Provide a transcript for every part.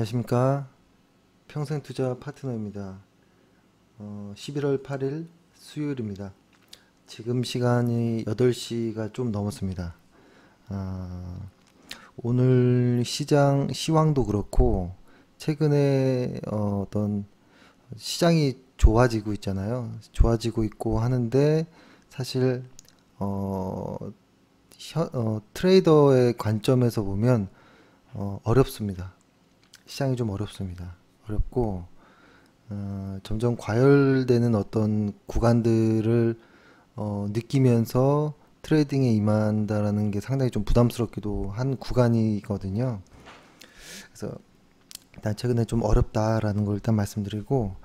안녕하십니까. 평생투자 파트너입니다. 11월 8일 수요일입니다. 지금 시간이 8시가 좀 넘었습니다. 오늘 시황도 그렇고, 최근에 어떤 시장이 좋아지고 있잖아요. 좋아지고 있고 하는데, 사실, 어, 트레이더의 관점에서 보면, 어렵습니다. 시장이 좀 어렵습니다. 어렵고, 점점 과열되는 어떤 구간들을 느끼면서 트레이딩에 임한다라는 게 상당히 좀 부담스럽기도 한 구간이거든요. 그래서 일단 최근에 좀 어렵다라는 걸 일단 말씀드리고,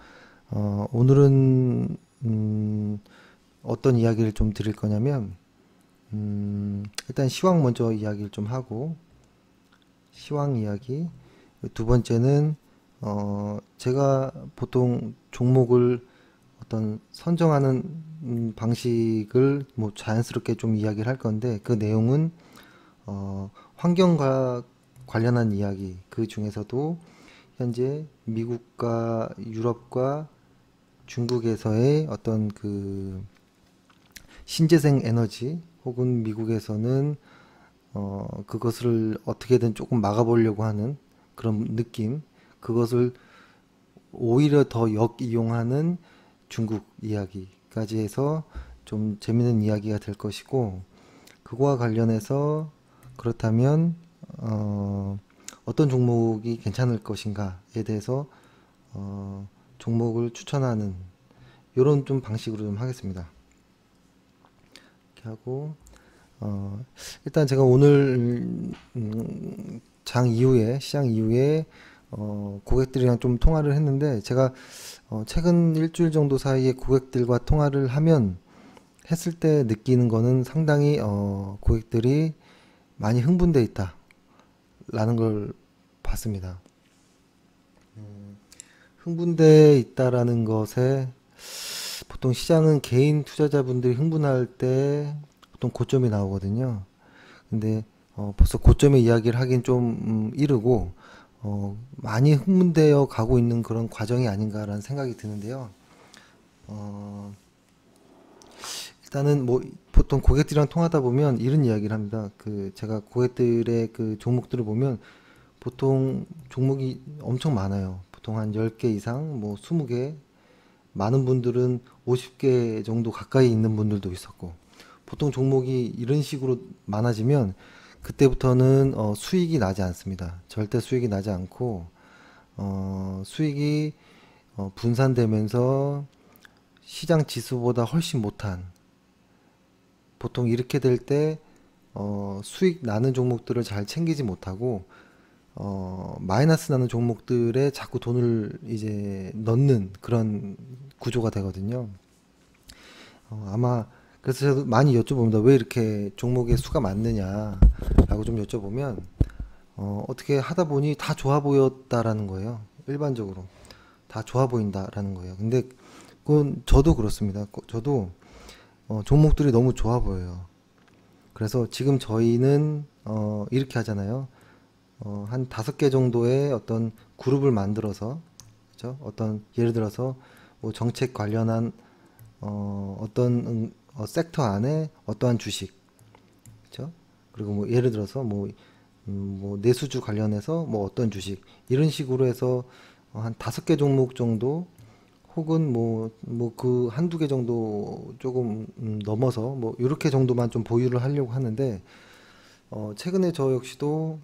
오늘은 어떤 이야기를 좀 드릴 거냐면, 일단 시황 먼저 이야기를 좀 하고, 시황 이야기. 두 번째는 제가 보통 종목을 어떤 선정하는 방식을 뭐 자연스럽게 좀 이야기를 할 건데, 그 내용은 환경과 관련한 이야기, 그 중에서도 현재 미국과 유럽과 중국에서의 어떤 그 신재생 에너지, 혹은 미국에서는 그것을 어떻게든 조금 막아보려고 하는 그런 느낌, 그것을 오히려 더 역이용하는 중국 이야기까지 해서 좀 재밌는 이야기가 될 것이고, 그거와 관련해서 그렇다면 어떤 종목이 괜찮을 것인가에 대해서 종목을 추천하는 이런 좀 방식으로 좀 하겠습니다. 이렇게 하고 일단 제가 오늘 장 이후에 시장 이후에 고객들이랑 좀 통화를 했는데, 제가 최근 일주일 정도 사이에 고객들과 통화를 하면 했을 때 느끼는 거는 상당히 고객들이 많이 흥분돼 있다라는 걸 봤습니다. 흥분돼 있다라는 것에, 보통 시장은 개인 투자자분들이 흥분할 때 보통 고점이 나오거든요. 근데 벌써 고점의 이야기를 하긴 좀 이르고, 많이 흥분되어 가고 있는 그런 과정이 아닌가라는 생각이 드는데요. 어, 일단은 뭐 보통 고객들이랑 통하다 보면 이런 이야기를 합니다. 그 제가 고객들의 그 종목들을 보면 보통 종목이 엄청 많아요. 보통 한 10개 이상, 뭐 20개, 많은 분들은 50개 정도 가까이 있는 분들도 있었고, 보통 종목이 이런 식으로 많아지면 그때부터는 수익이 나지 않습니다. 절대 수익이 나지 않고, 수익이 분산되면서 시장 지수보다 훨씬 못한, 보통 이렇게 될 때 수익 나는 종목들을 잘 챙기지 못하고 마이너스 나는 종목들에 자꾸 돈을 이제 넣는 그런 구조가 되거든요. 아마 그래서 저도 많이 여쭤봅니다. 왜 이렇게 종목의 수가 많느냐라고 좀 여쭤보면, 어떻게 하다 보니 다 좋아 보였다라는 거예요. 일반적으로 다 좋아 보인다라는 거예요. 근데 그건 저도 그렇습니다. 저도 종목들이 너무 좋아 보여요. 그래서 지금 저희는 이렇게 하잖아요. 한 5개 정도의 어떤 그룹을 만들어서, 그죠? 어떤 예를 들어서 뭐 정책 관련한 어떤 섹터 안에 어떠한 주식, 그죠? 그리고 뭐 예를 들어서 뭐 내수주 관련해서 뭐 어떤 주식, 이런 식으로 해서 한 5개 종목 정도, 혹은 그 한두 개 정도 조금 넘어서 뭐 이렇게 정도만 좀 보유를 하려고 하는데, 최근에 저 역시도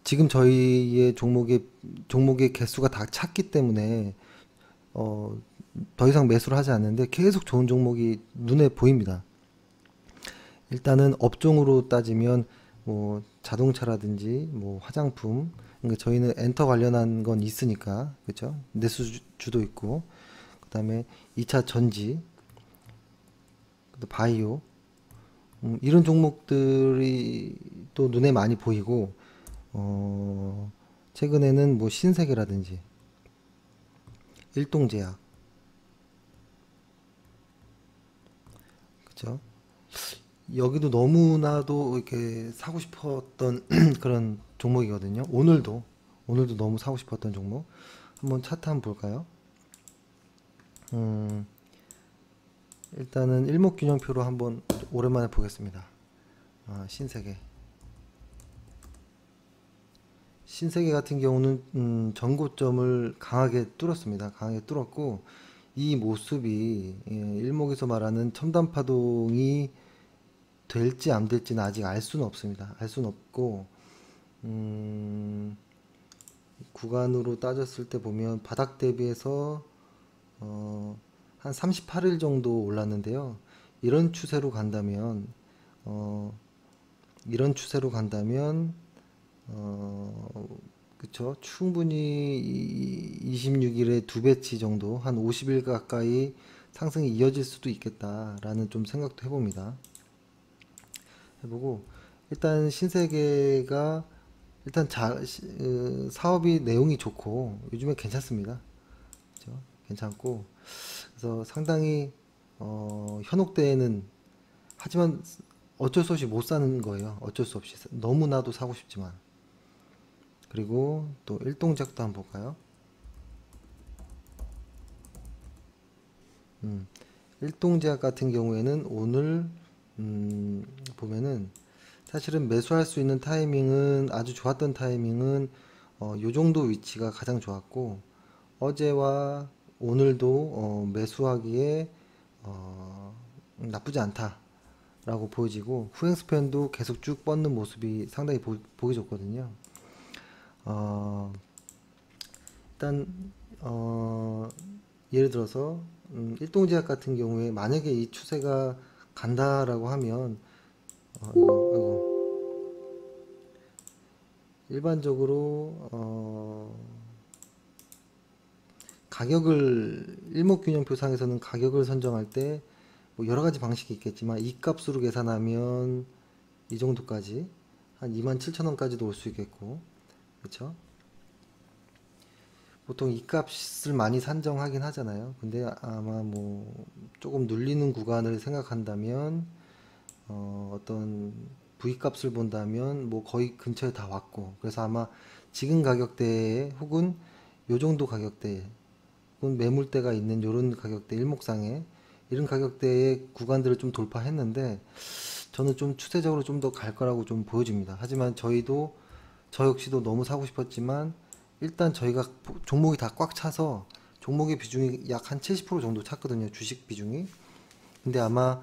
지금 저희의 종목의 개수가 다 찼기 때문에 어, 더 이상 매수를 하지 않는데 계속 좋은 종목이 눈에 보입니다. 일단은 업종으로 따지면 뭐 자동차라든지 뭐 화장품, 그러니까 저희는 엔터 관련한 건 있으니까, 그렇죠? 내수주도 있고, 그다음에 2차 전지, 또 바이오, 이런 종목들이 또 눈에 많이 보이고, 어, 최근에는 뭐 신세계라든지 일동제약, 그렇죠? 여기도 너무나도 이렇게 사고 싶었던 그런 종목이거든요. 오늘도 너무 사고 싶었던 종목. 한번 차트 한번 볼까요? 음, 일단은 일목균형표로 한번 오랜만에 보겠습니다. 신세계. 신세계 같은 경우는 전고점을 강하게 뚫었습니다. 강하게 뚫었고 이 모습이 일목에서 말하는 첨단 파동이 될지 안 될지는 아직 알 수는 없습니다. 알 수는 없고 구간으로 따졌을 때 보면 바닥 대비해서 한 38일 정도 올랐는데요. 이런 추세로 간다면 어, 이런 추세로 간다면 그쵸? 충분히 26일에 두 배치 정도 한 50일 가까이 상승이 이어질 수도 있겠다라는 좀 생각도 해봅니다. 해보고 일단 신세계가 일단 사업이 내용이 좋고 요즘에 괜찮습니다. 그죠? 괜찮고 그래서 상당히 현혹되는 하지만 어쩔 수 없이 못 사는 거예요. 어쩔 수 없이 너무나도 사고 싶지만 그리고 또 일동작도 한번 볼까요? 일동작 같은 경우에는 오늘 보면은 사실은 매수할 수 있는 타이밍은 아주 좋았던 타이밍은 요 정도 위치가 가장 좋았고 어제와 오늘도 매수하기에 나쁘지 않다라고 보여지고 후행 스팬도 계속 쭉 뻗는 모습이 상당히 보기 좋거든요. 어, 일단 예를 들어서 일동제약 같은 경우에 만약에 이 추세가 간다라고 하면 아이고, 일반적으로 가격을 일목균형표상에서는 가격을 선정할 때 뭐 여러 가지 방식이 있겠지만 이 값으로 계산하면 이 정도까지 한 27,000원까지도 올 수 있겠고 그렇죠? 보통 이 값을 많이 산정하긴 하잖아요. 근데 아마 뭐 조금 눌리는 구간을 생각한다면 어떤 V 값을 본다면 뭐 거의 근처에 다 왔고 그래서 아마 지금 가격대에 혹은 요 정도 가격대에 혹은 매물대가 있는 요런 가격대 일목상에 이런 가격대의 구간들을 좀 돌파했는데 저는 좀 추세적으로 좀 더 갈 거라고 좀 보여집니다. 하지만 저 역시도 너무 사고 싶었지만 일단 저희가 종목이 다 꽉 차서 종목의 비중이 약 한 70% 정도 찼거든요. 주식 비중이. 근데 아마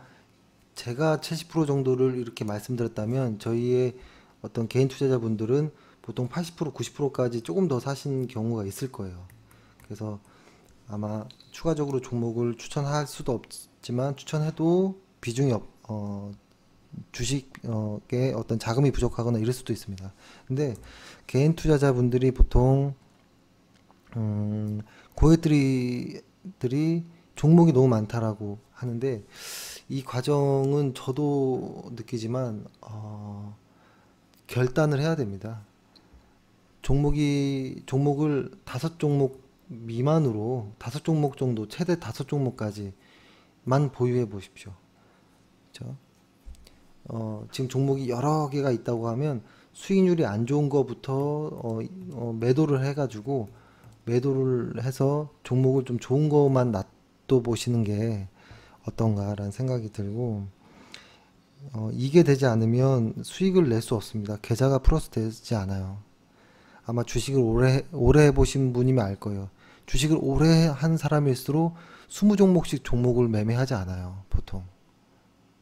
제가 70% 정도를 이렇게 말씀드렸다면 저희의 어떤 개인 투자자분들은 보통 80% 90%까지 조금 더 사신 경우가 있을 거예요. 그래서 아마 추가적으로 종목을 추천할 수도 없지만 추천해도 비중이 주식에 어떤 자금이 부족하거나 이럴 수도 있습니다. 근데 개인 투자자분들이 보통 고객들이 종목이 너무 많다라고 하는데 이 과정은 저도 느끼지만 결단을 해야 됩니다. 종목을 다섯 종목 미만으로 다섯 종목 정도 최대 다섯 종목까지만 보유해 보십시오. 그렇죠? 지금 종목이 여러 개가 있다고 하면 수익률이 안 좋은 거부터 매도를 해가지고 매도를 해서 종목을 좀 좋은 것만 놔둬 보시는 게 어떤가라는 생각이 들고 이게 되지 않으면 수익을 낼 수 없습니다. 계좌가 플러스 되지 않아요. 아마 주식을 오래 해보신 분이면 알 거예요. 주식을 오래 한 사람일수록 20종목씩 종목을 매매하지 않아요. 보통.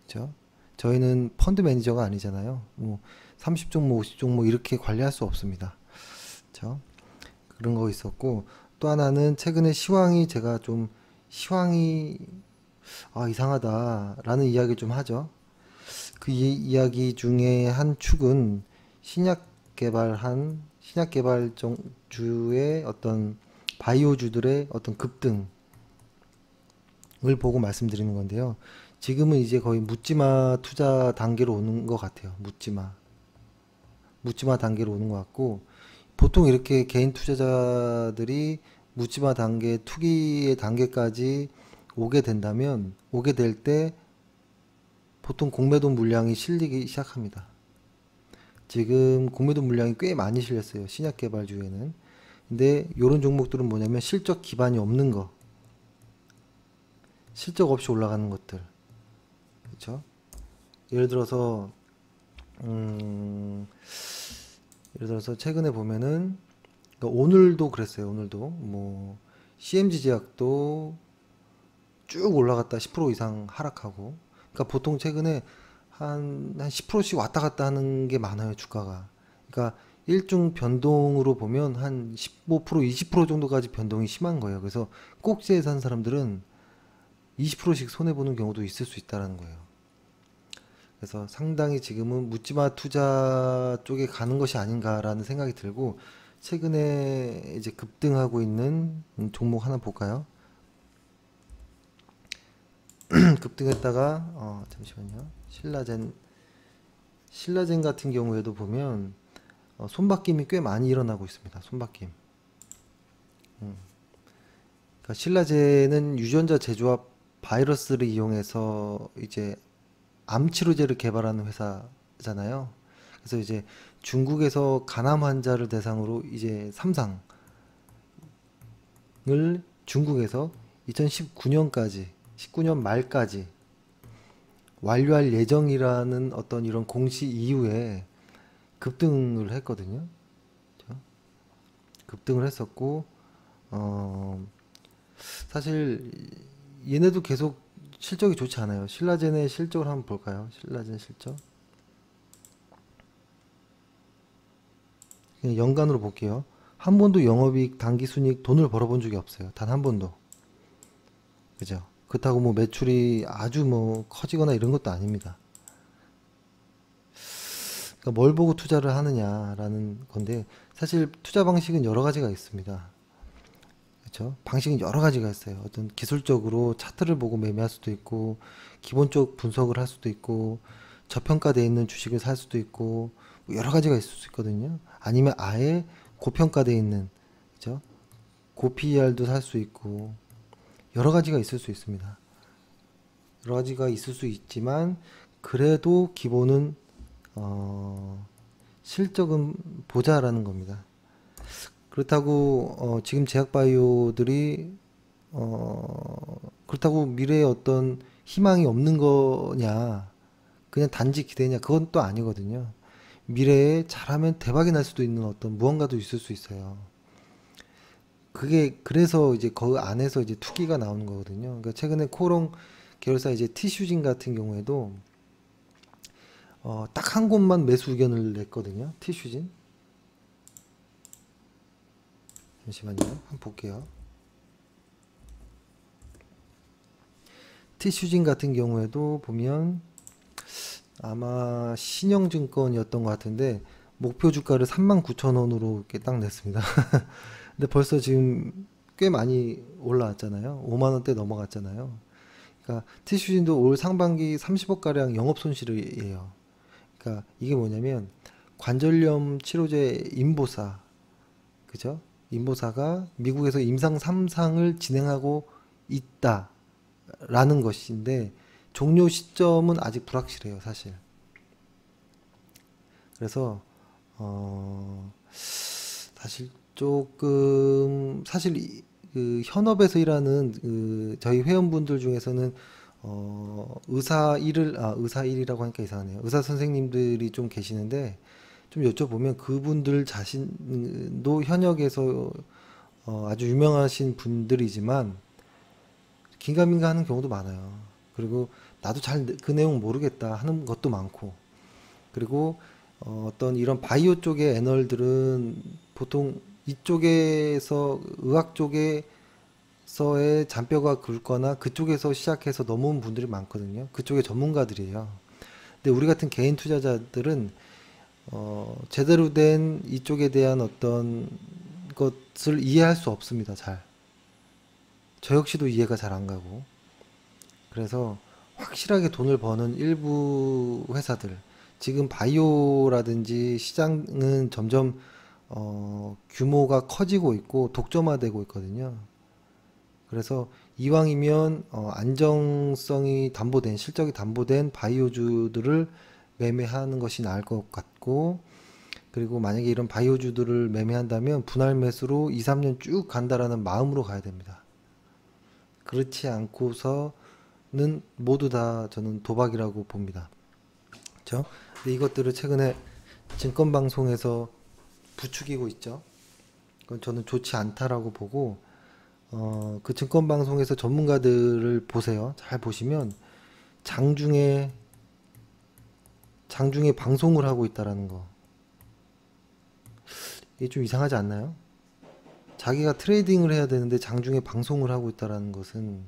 그죠? 저희는 펀드 매니저가 아니잖아요. 뭐 30종목, 50종목 이렇게 관리할 수 없습니다. 그죠? 그런 거 있었고 또 하나는 최근에 제가 좀 시황이 이상하다라는 이야기를 좀 하죠. 그 이야기 중에 한 축은 신약 개발주의 어떤 바이오주들의 어떤 급등을 보고 말씀드리는 건데요. 지금은 이제 거의 묻지마 투자 단계로 오는 것 같아요. 묻지마 단계로 오는 것 같고 보통 이렇게 개인 투자자들이 묻지마 단계, 투기의 단계까지 오게 될 때 보통 공매도 물량이 실리기 시작합니다. 지금 공매도 물량이 꽤 많이 실렸어요. 신약 개발주에는. 근데 요런 종목들은 뭐냐면 실적 기반이 없는 거, 실적 없이 올라가는 것들, 그렇죠? 예를 들어서 음, 예를 들어서 최근에 보면은 그러니까 오늘도 그랬어요. 오늘도 뭐 CMG 제약도 쭉 올라갔다 10% 이상 하락하고, 그러니까 보통 최근에 한 10%씩 왔다 갔다 하는 게 많아요, 주가가. 그러니까 일중 변동으로 보면 한 15%, 20% 정도까지 변동이 심한 거예요. 그래서 꼭지에 산 사람들은 20%씩 손해보는 경우도 있을 수 있다는 거예요. 그래서 상당히 지금은 묻지마 투자 쪽에 가는 것이 아닌가라는 생각이 들고, 최근에 이제 급등하고 있는 종목 하나 볼까요? 급등했다가 잠시만요. 신라젠 같은 경우에도 보면 손바뀜이 꽤 많이 일어나고 있습니다. 손바뀜. 그러니까 신라젠은 유전자 제조합 바이러스를 이용해서 이제 암 치료제를 개발하는 회사잖아요. 그래서 이제 중국에서 간암 환자를 대상으로 이제 삼상을 중국에서 2019년까지 19년 말까지 완료할 예정이라는 어떤 이런 공시 이후에 급등을 했거든요. 그죠? 급등을 했었고 사실 얘네도 계속 실적이 좋지 않아요. 신라젠의 실적을 한번 볼까요? 신라젠 실적. 그냥 연간으로 볼게요. 한 번도 영업이익, 당기순이익 돈을 벌어본 적이 없어요. 단 한 번도. 그죠? 그렇다고 뭐 매출이 아주 뭐 커지거나 이런 것도 아닙니다. 그러니까 뭘 보고 투자를 하느냐라는 건데, 사실 투자 방식은 여러 가지가 있습니다. 그렇죠? 방식은 여러 가지가 있어요. 어떤 기술적으로 차트를 보고 매매할 수도 있고, 기본적 분석을 할 수도 있고, 저평가되어 있는 주식을 살 수도 있고, 뭐 여러 가지가 있을 수 있거든요. 아니면 아예 고평가되어 있는, 그죠? 고PER도 살 수 있고, 여러 가지가 있을 수 있습니다. 여러 가지가 있을 수 있지만, 그래도 기본은 실적은 보자라는 겁니다. 그렇다고 지금 제약바이오들이 그렇다고 미래에 어떤 희망이 없는 거냐, 그냥 단지 기대냐, 그건 또 아니거든요. 미래에 잘하면 대박이 날 수도 있는 어떤 무언가도 있을 수 있어요. 그게 그래서 이제 그 안에서 이제 투기가 나오는 거거든요. 그러니까 최근에 코롱 계열사 이제 티슈진 같은 경우에도 딱 한 곳만 매수 의견을 냈거든요. 티슈진. 잠시만요. 한번 볼게요. 티슈진 같은 경우에도 보면 아마 신영증권이었던 것 같은데 목표 주가를 39,000원으로 이렇게 딱 냈습니다. 근데 벌써 지금 꽤 많이 올라왔잖아요. 5만 원대 넘어갔잖아요. 그러니까 티슈진도 올 상반기 30억 가량 영업 손실이에요. 그러니까 이게 뭐냐면 관절염 치료제 인보사, 그죠? 인보사가 미국에서 임상 3상을 진행하고 있다라는 것인데, 종료 시점은 아직 불확실해요, 사실. 그래서 사실 조금 사실 그 현업에서 일하는 그 저희 회원분들 중에서는 의사 일이라고 하니까 이상하네요. 의사 선생님들이 좀 계시는데, 좀 여쭤보면 그분들 자신도 현역에서 아주 유명하신 분들이지만 긴가민가 하는 경우도 많아요. 그리고 나도 잘 그 내용 모르겠다 하는 것도 많고, 그리고 어떤 이런 바이오 쪽의 애널들은 보통 이쪽에서 의학 쪽에서의 잔뼈가 굵거나 그쪽에서 시작해서 넘어온 분들이 많거든요. 그쪽의 전문가들이에요. 근데 우리 같은 개인 투자자들은 제대로 된 이쪽에 대한 어떤 것을 이해할 수 없습니다. 잘. 저 역시도 이해가 잘 안 가고. 그래서 확실하게 돈을 버는 일부 회사들, 지금 바이오라든지 시장은 점점 규모가 커지고 있고 독점화되고 있거든요. 그래서 이왕이면 안정성이 담보된, 실적이 담보된 바이오주들을 매매하는 것이 나을 것 같고, 그리고 만약에 이런 바이오주들을 매매한다면 분할 매수로 2, 3년 쭉 간다라는 마음으로 가야 됩니다. 그렇지 않고서는 모두 다 저는 도박이라고 봅니다. 그렇죠? 근데 이것들을 최근에 증권방송에서 부추기고 있죠. 그건 저는 좋지 않다라고 보고, 그 증권방송에서 전문가들을 보세요. 잘 보시면 장중에 방송을 하고 있다라는 거. 이게 좀 이상하지 않나요? 자기가 트레이딩을 해야 되는데 장중에 방송을 하고 있다라는 것은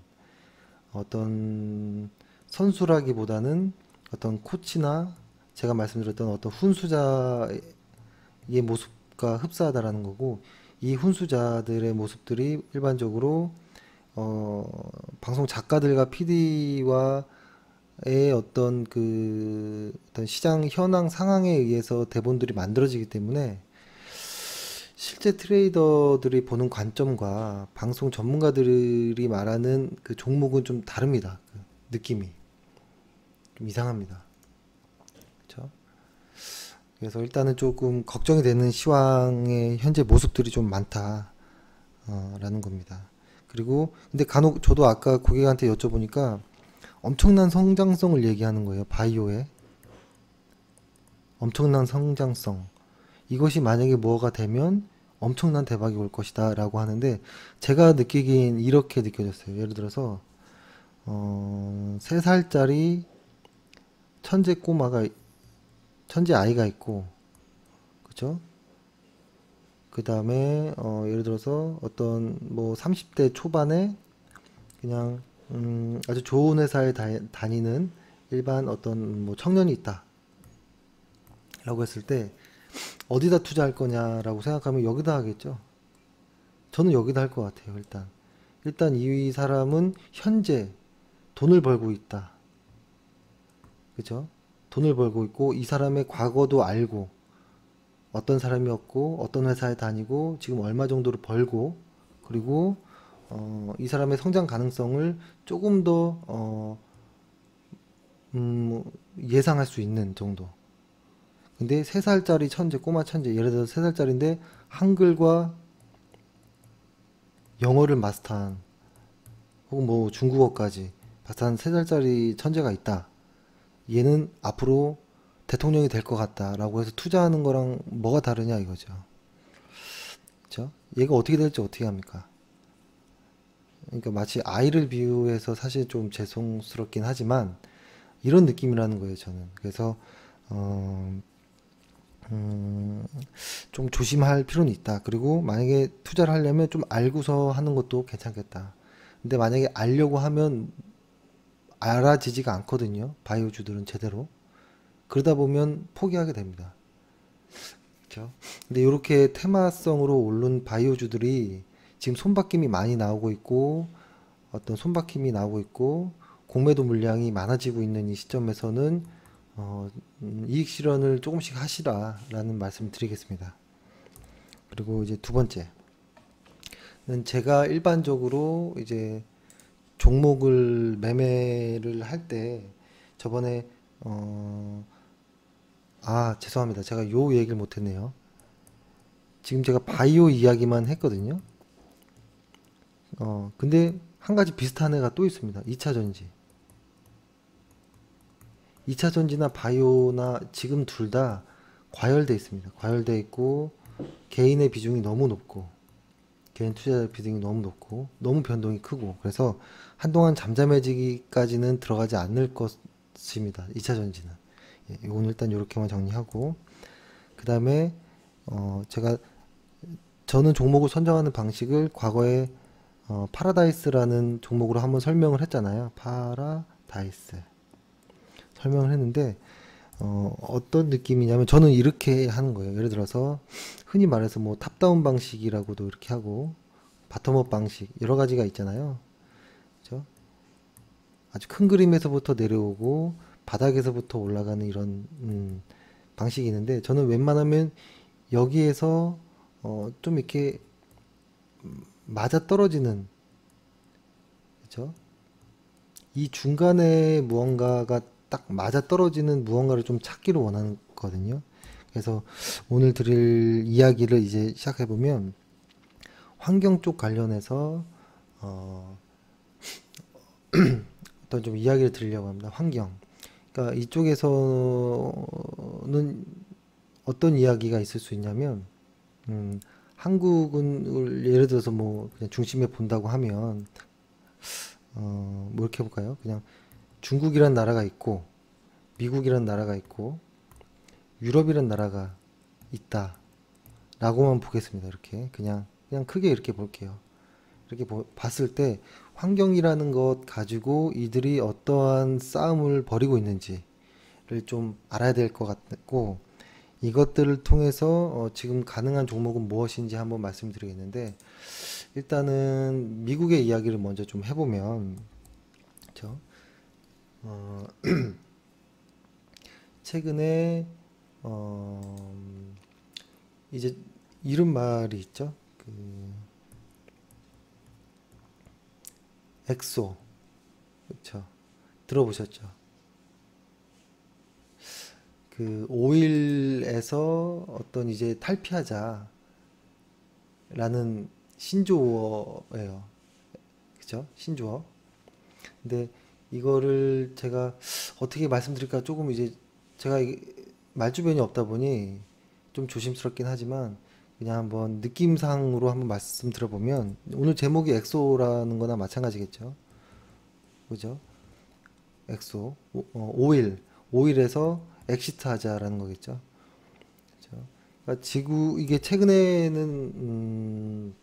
어떤 선수라기보다는 어떤 코치나 제가 말씀드렸던 어떤 훈수자의 모습과 흡사하다라는 거고, 이 훈수자들의 모습들이 일반적으로 방송 작가들과 PD와의 어떤 시장 현황 상황에 의해서 대본들이 만들어지기 때문에 실제 트레이더들이 보는 관점과 방송 전문가들이 말하는 그 종목은 좀 다릅니다. 그 느낌이 좀 이상합니다. 그렇죠? 그래서 일단은 조금 걱정이 되는 시황의 현재 모습들이 좀 많다라는 겁니다. 그리고 근데 간혹 저도 아까 고객한테 여쭤보니까 엄청난 성장성을 얘기하는 거예요. 바이오의 엄청난 성장성. 이것이 만약에 뭐가 되면 엄청난 대박이 올 것이다 라고 하는데, 제가 느끼기엔 이렇게 느껴졌어요. 예를 들어서 3살짜리 천재 아이가 있고, 그죠? 그 다음에 예를 들어서 어떤 뭐 30대 초반에 그냥 아주 좋은 회사에 다니는 일반 어떤 뭐 청년이 있다 라고 했을 때 어디다 투자할 거냐라고 생각하면 여기다 하겠죠. 저는 여기다 할 것 같아요. 일단 이 사람은 현재 돈을 벌고 있다. 그죠? 돈을 벌고 있고, 이 사람의 과거도 알고, 어떤 사람이었고, 어떤 회사에 다니고, 지금 얼마 정도를 벌고, 그리고 이 사람의 성장 가능성을 조금 더 예상할 수 있는 정도. 근데 3살짜리 꼬마 천재, 예를 들어서 3살짜리인데 한글과 영어를 마스터한, 혹은 뭐 중국어까지 마스터한 3살짜리 천재가 있다. 얘는 앞으로 대통령이 될 것 같다라고 해서 투자하는 거랑 뭐가 다르냐 이거죠. 그렇죠? 얘가 어떻게 될지 어떻게 합니까? 그러니까 마치 아이를 비유해서 사실 좀 죄송스럽긴 하지만 이런 느낌이라는 거예요, 저는. 그래서 어, 음, 좀 조심할 필요는 있다. 그리고 만약에 투자를 하려면 좀 알고서 하는 것도 괜찮겠다. 근데 만약에 알려고 하면 알아지지가 않거든요. 바이오주들은 제대로. 그러다 보면 포기하게 됩니다. 그렇죠? 근데 이렇게 테마성으로 오른 바이오주들이 지금 손바뀜이 많이 나오고 있고, 어떤 손바뀜이 나오고 있고, 공매도 물량이 많아지고 있는 이 시점에서는 이익 실현을 조금씩 하시라라는 말씀을 드리겠습니다. 그리고 이제 두 번째는, 제가 일반적으로 이제 종목을 매매를 할 때 저번에 죄송합니다. 제가 요 얘기를 못했네요. 지금 제가 바이오 이야기만 했거든요. 근데 한 가지 비슷한 애가 또 있습니다. 2차 전지. 2차 전지나 바이오나 지금 둘 다 과열돼 있습니다. 과열돼 있고, 개인의 비중이 너무 높고, 개인 투자 비중이 너무 높고, 너무 변동이 크고, 그래서 한동안 잠잠해지기까지는 들어가지 않을 것입니다. 2차 전지는. 예, 이건 일단 이렇게만 정리하고, 그 다음에 저는 종목을 선정하는 방식을 과거에 파라다이스라는 종목으로 한번 설명을 했잖아요. 파라다이스 설명을 했는데, 어떤 느낌이냐면 저는 이렇게 하는 거예요. 예를 들어서 흔히 말해서 뭐 탑다운 방식이라고도 이렇게 하고, 바텀업 방식 여러 가지가 있잖아요. 그죠? 아주 큰 그림에서부터 내려오고 바닥에서부터 올라가는 이런 방식이 있는데, 저는 웬만하면 여기에서 좀 이렇게 맞아 떨어지는, 그죠? 이 중간에 무언가가 딱 맞아 떨어지는 무언가를 좀 찾기를 원하거든요. 그래서 오늘 드릴 이야기를 이제 시작해 보면 환경 쪽 관련해서 어, 어떤 좀 이야기를 드리려고 합니다. 환경. 그러니까 이쪽에서는 어떤 이야기가 있을 수 있냐면, 음, 한국은 예를 들어서 뭐 그냥 중심에 본다고 하면, 뭐 이렇게 해볼까요? 그냥 중국이란 나라가 있고, 미국이란 나라가 있고, 유럽이란 나라가 있다라고만 보겠습니다. 이렇게 그냥 크게 이렇게 볼게요. 이렇게 봤을 때 환경이라는 것 가지고 이들이 어떠한 싸움을 벌이고 있는지를 좀 알아야 될 것 같고, 이것들을 통해서 지금 가능한 종목은 무엇인지 한번 말씀드리겠는데, 일단은 미국의 이야기를 먼저 좀 해보면, 그렇죠? 어, 최근에 어, 이제 이런 말이 있죠. 그 엑소, 그렇죠? 들어보셨죠? 그 오일에서 어떤 이제 탈피하자라는 신조어예요. 그죠? 신조어. 근데 이거를 제가 어떻게 말씀드릴까 조금 이제 제가 말주변이 없다 보니 좀 조심스럽긴 하지만 그냥 한번 느낌상으로 한번 말씀드려보면 오늘 제목이 엑소라는 거나 마찬가지겠죠. 그죠? 엑소, 오일, 오일에서 엑시트 하자라는 거겠죠. 그죠? 그러니까 지구, 이게 최근에는,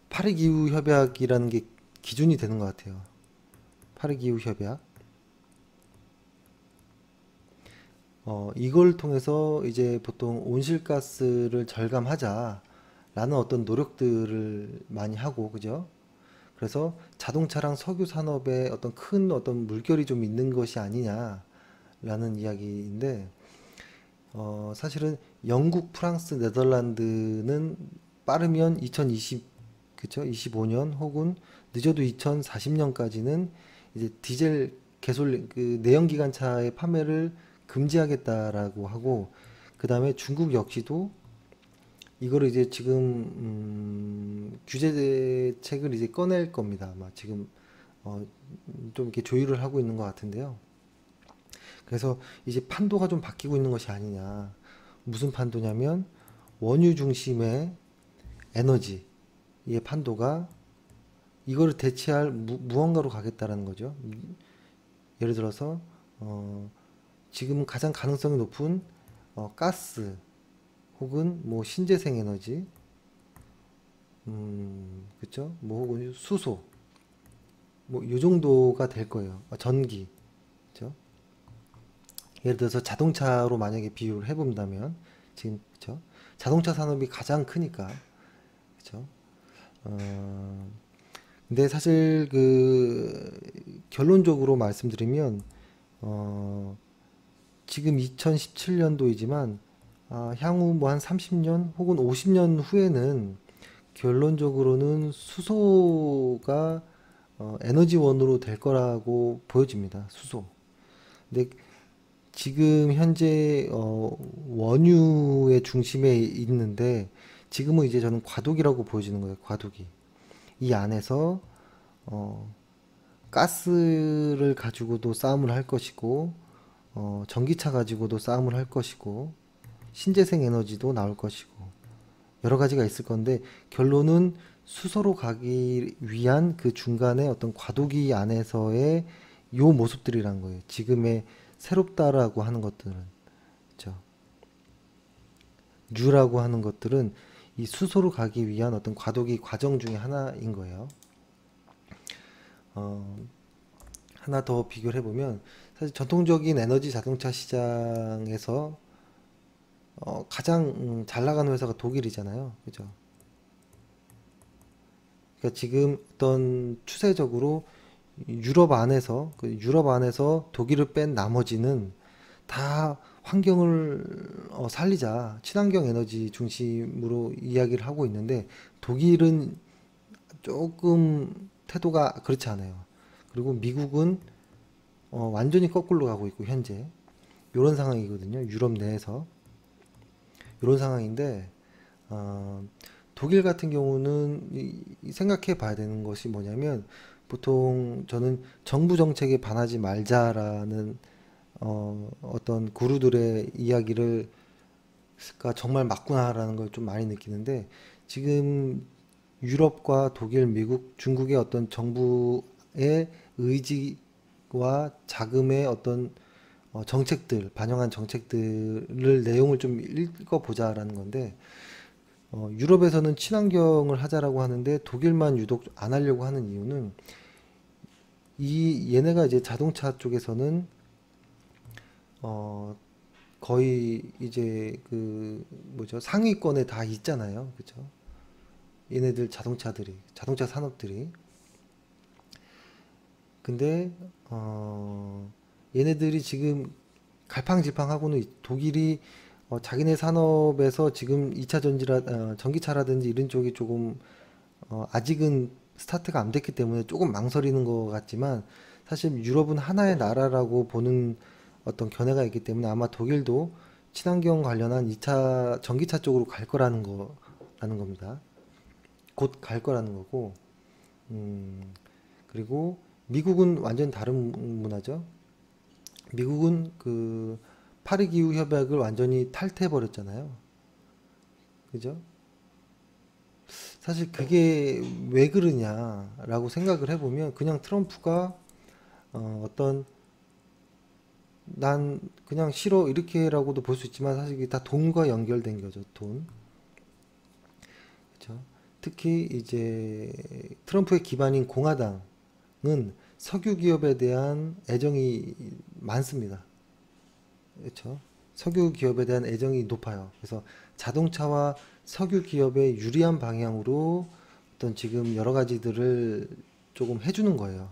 파리기후 협약이라는 게 기준이 되는 것 같아요. 파리기후 협약. 이걸 통해서 이제 보통 온실가스를 절감하자라는 어떤 노력들을 많이 하고, 그죠? 그래서 자동차랑 석유 산업에 어떤 큰 어떤 물결이 좀 있는 것이 아니냐라는 이야기인데, 사실은 영국, 프랑스, 네덜란드는 빠르면 2020, 그쵸? 25년 혹은 늦어도 2040년까지는 이제 디젤 개솔린 그 내연기관차의 판매를 금지하겠다라고 하고, 그 다음에 중국 역시도 이거를 이제 지금 규제 대책을 이제 꺼낼 겁니다. 아마 지금 어, 좀 이렇게 조율을 하고 있는 것 같은데요. 그래서 이제 판도가 좀 바뀌고 있는 것이 아니냐. 무슨 판도냐면 원유 중심의 에너지의 판도가 이거를 대체할 무언가로 가겠다라는 거죠. 예를 들어서 지금 가장 가능성이 높은 가스 혹은 뭐 신재생 에너지, 그쵸? 뭐 혹은 수소, 뭐 이 정도가 될 거예요. 전기, 그쵸? 예를 들어서 자동차로 만약에 비유를 해본다면 지금 그쵸? 자동차 산업이 가장 크니까 그쵸? 어, 근데 사실 그 결론적으로 말씀드리면 어, 지금 2017년도이지만 향후 뭐 한 30년 혹은 50년 후에는 결론적으로는 수소가 에너지원으로 될 거라고 보여집니다. 수소. 근데 지금 현재 원유의 중심에 있는데 지금은 이제 저는 과도기라고 보여지는 거예요. 과도기. 이 안에서 어, 가스를 가지고도 싸움을 할 것이고 전기차 가지고도 싸움을 할 것이고 신재생 에너지도 나올 것이고 여러 가지가 있을 건데 결론은 수소로 가기 위한 그 중간에 어떤 과도기 안에서의 요 모습들이란 거예요. 지금의 새롭다라고 하는 것들은 그렇죠. 뉴라고 하는 것들은 이 수소로 가기 위한 어떤 과도기 과정 중에 하나인 거예요. 어, 하나 더 비교를 해보면 사실 전통적인 에너지 자동차 시장에서 가장 잘 나가는 회사가 독일이잖아요. 그죠? 그러니까 지금 어떤 추세적으로 유럽 안에서 독일을 뺀 나머지는 다 환경을 살리자 친환경 에너지 중심으로 이야기를 하고 있는데 독일은 조금 태도가 그렇지 않아요. 그리고 미국은 완전히 거꾸로 가고 있고 현재 이런 상황이거든요. 유럽 내에서. 이런 상황인데 독일 같은 경우는 생각해 봐야 되는 것이 뭐냐면 보통 저는 정부 정책에 반하지 말자라는 어떤 구루들의 이야기를 가 정말 맞구나라는 걸 좀 많이 느끼는데 지금 유럽과 독일, 미국, 중국의 어떤 정부의 의지와 자금의 어떤 정책들, 반영한 정책들을 내용을 좀 읽어보자라는 건데 유럽에서는 친환경을 하자라고 하는데 독일만 유독 안 하려고 하는 이유는 이 얘네가 이제 자동차 쪽에서는 어 거의 이제 그 뭐죠 상위권에 다 있잖아요, 그죠? 얘네들 자동차 산업들이 근데 얘네들이 지금 갈팡질팡하고는 독일이 자기네 산업에서 지금 2차 전기차라든지 이런 쪽이 조금 아직은 스타트가 안 됐기 때문에 조금 망설이는 것 같지만 사실 유럽은 하나의 나라라고 보는 어떤 견해가 있기 때문에 아마 독일도 친환경 관련한 2차 전기차 쪽으로 갈 거라는 겁니다. 곧 갈 거라는 거고, 그리고 미국은 완전 다른 문화죠. 미국은 그 파리 기후 협약을 완전히 탈퇴해 버렸잖아요. 그죠? 사실 그게 왜 그러냐라고 생각을 해보면 그냥 트럼프가 어떤 난 그냥 싫어 이렇게라고도 볼 수 있지만 사실 이게 다 돈과 연결된 거죠. 돈. 그렇죠? 특히 이제 트럼프의 기반인 공화당은 석유 기업에 대한 애정이 많습니다. 그렇죠? 석유 기업에 대한 애정이 높아요. 그래서 자동차와 석유 기업에 유리한 방향으로 어떤 지금 여러 가지들을 조금 해주는 거예요.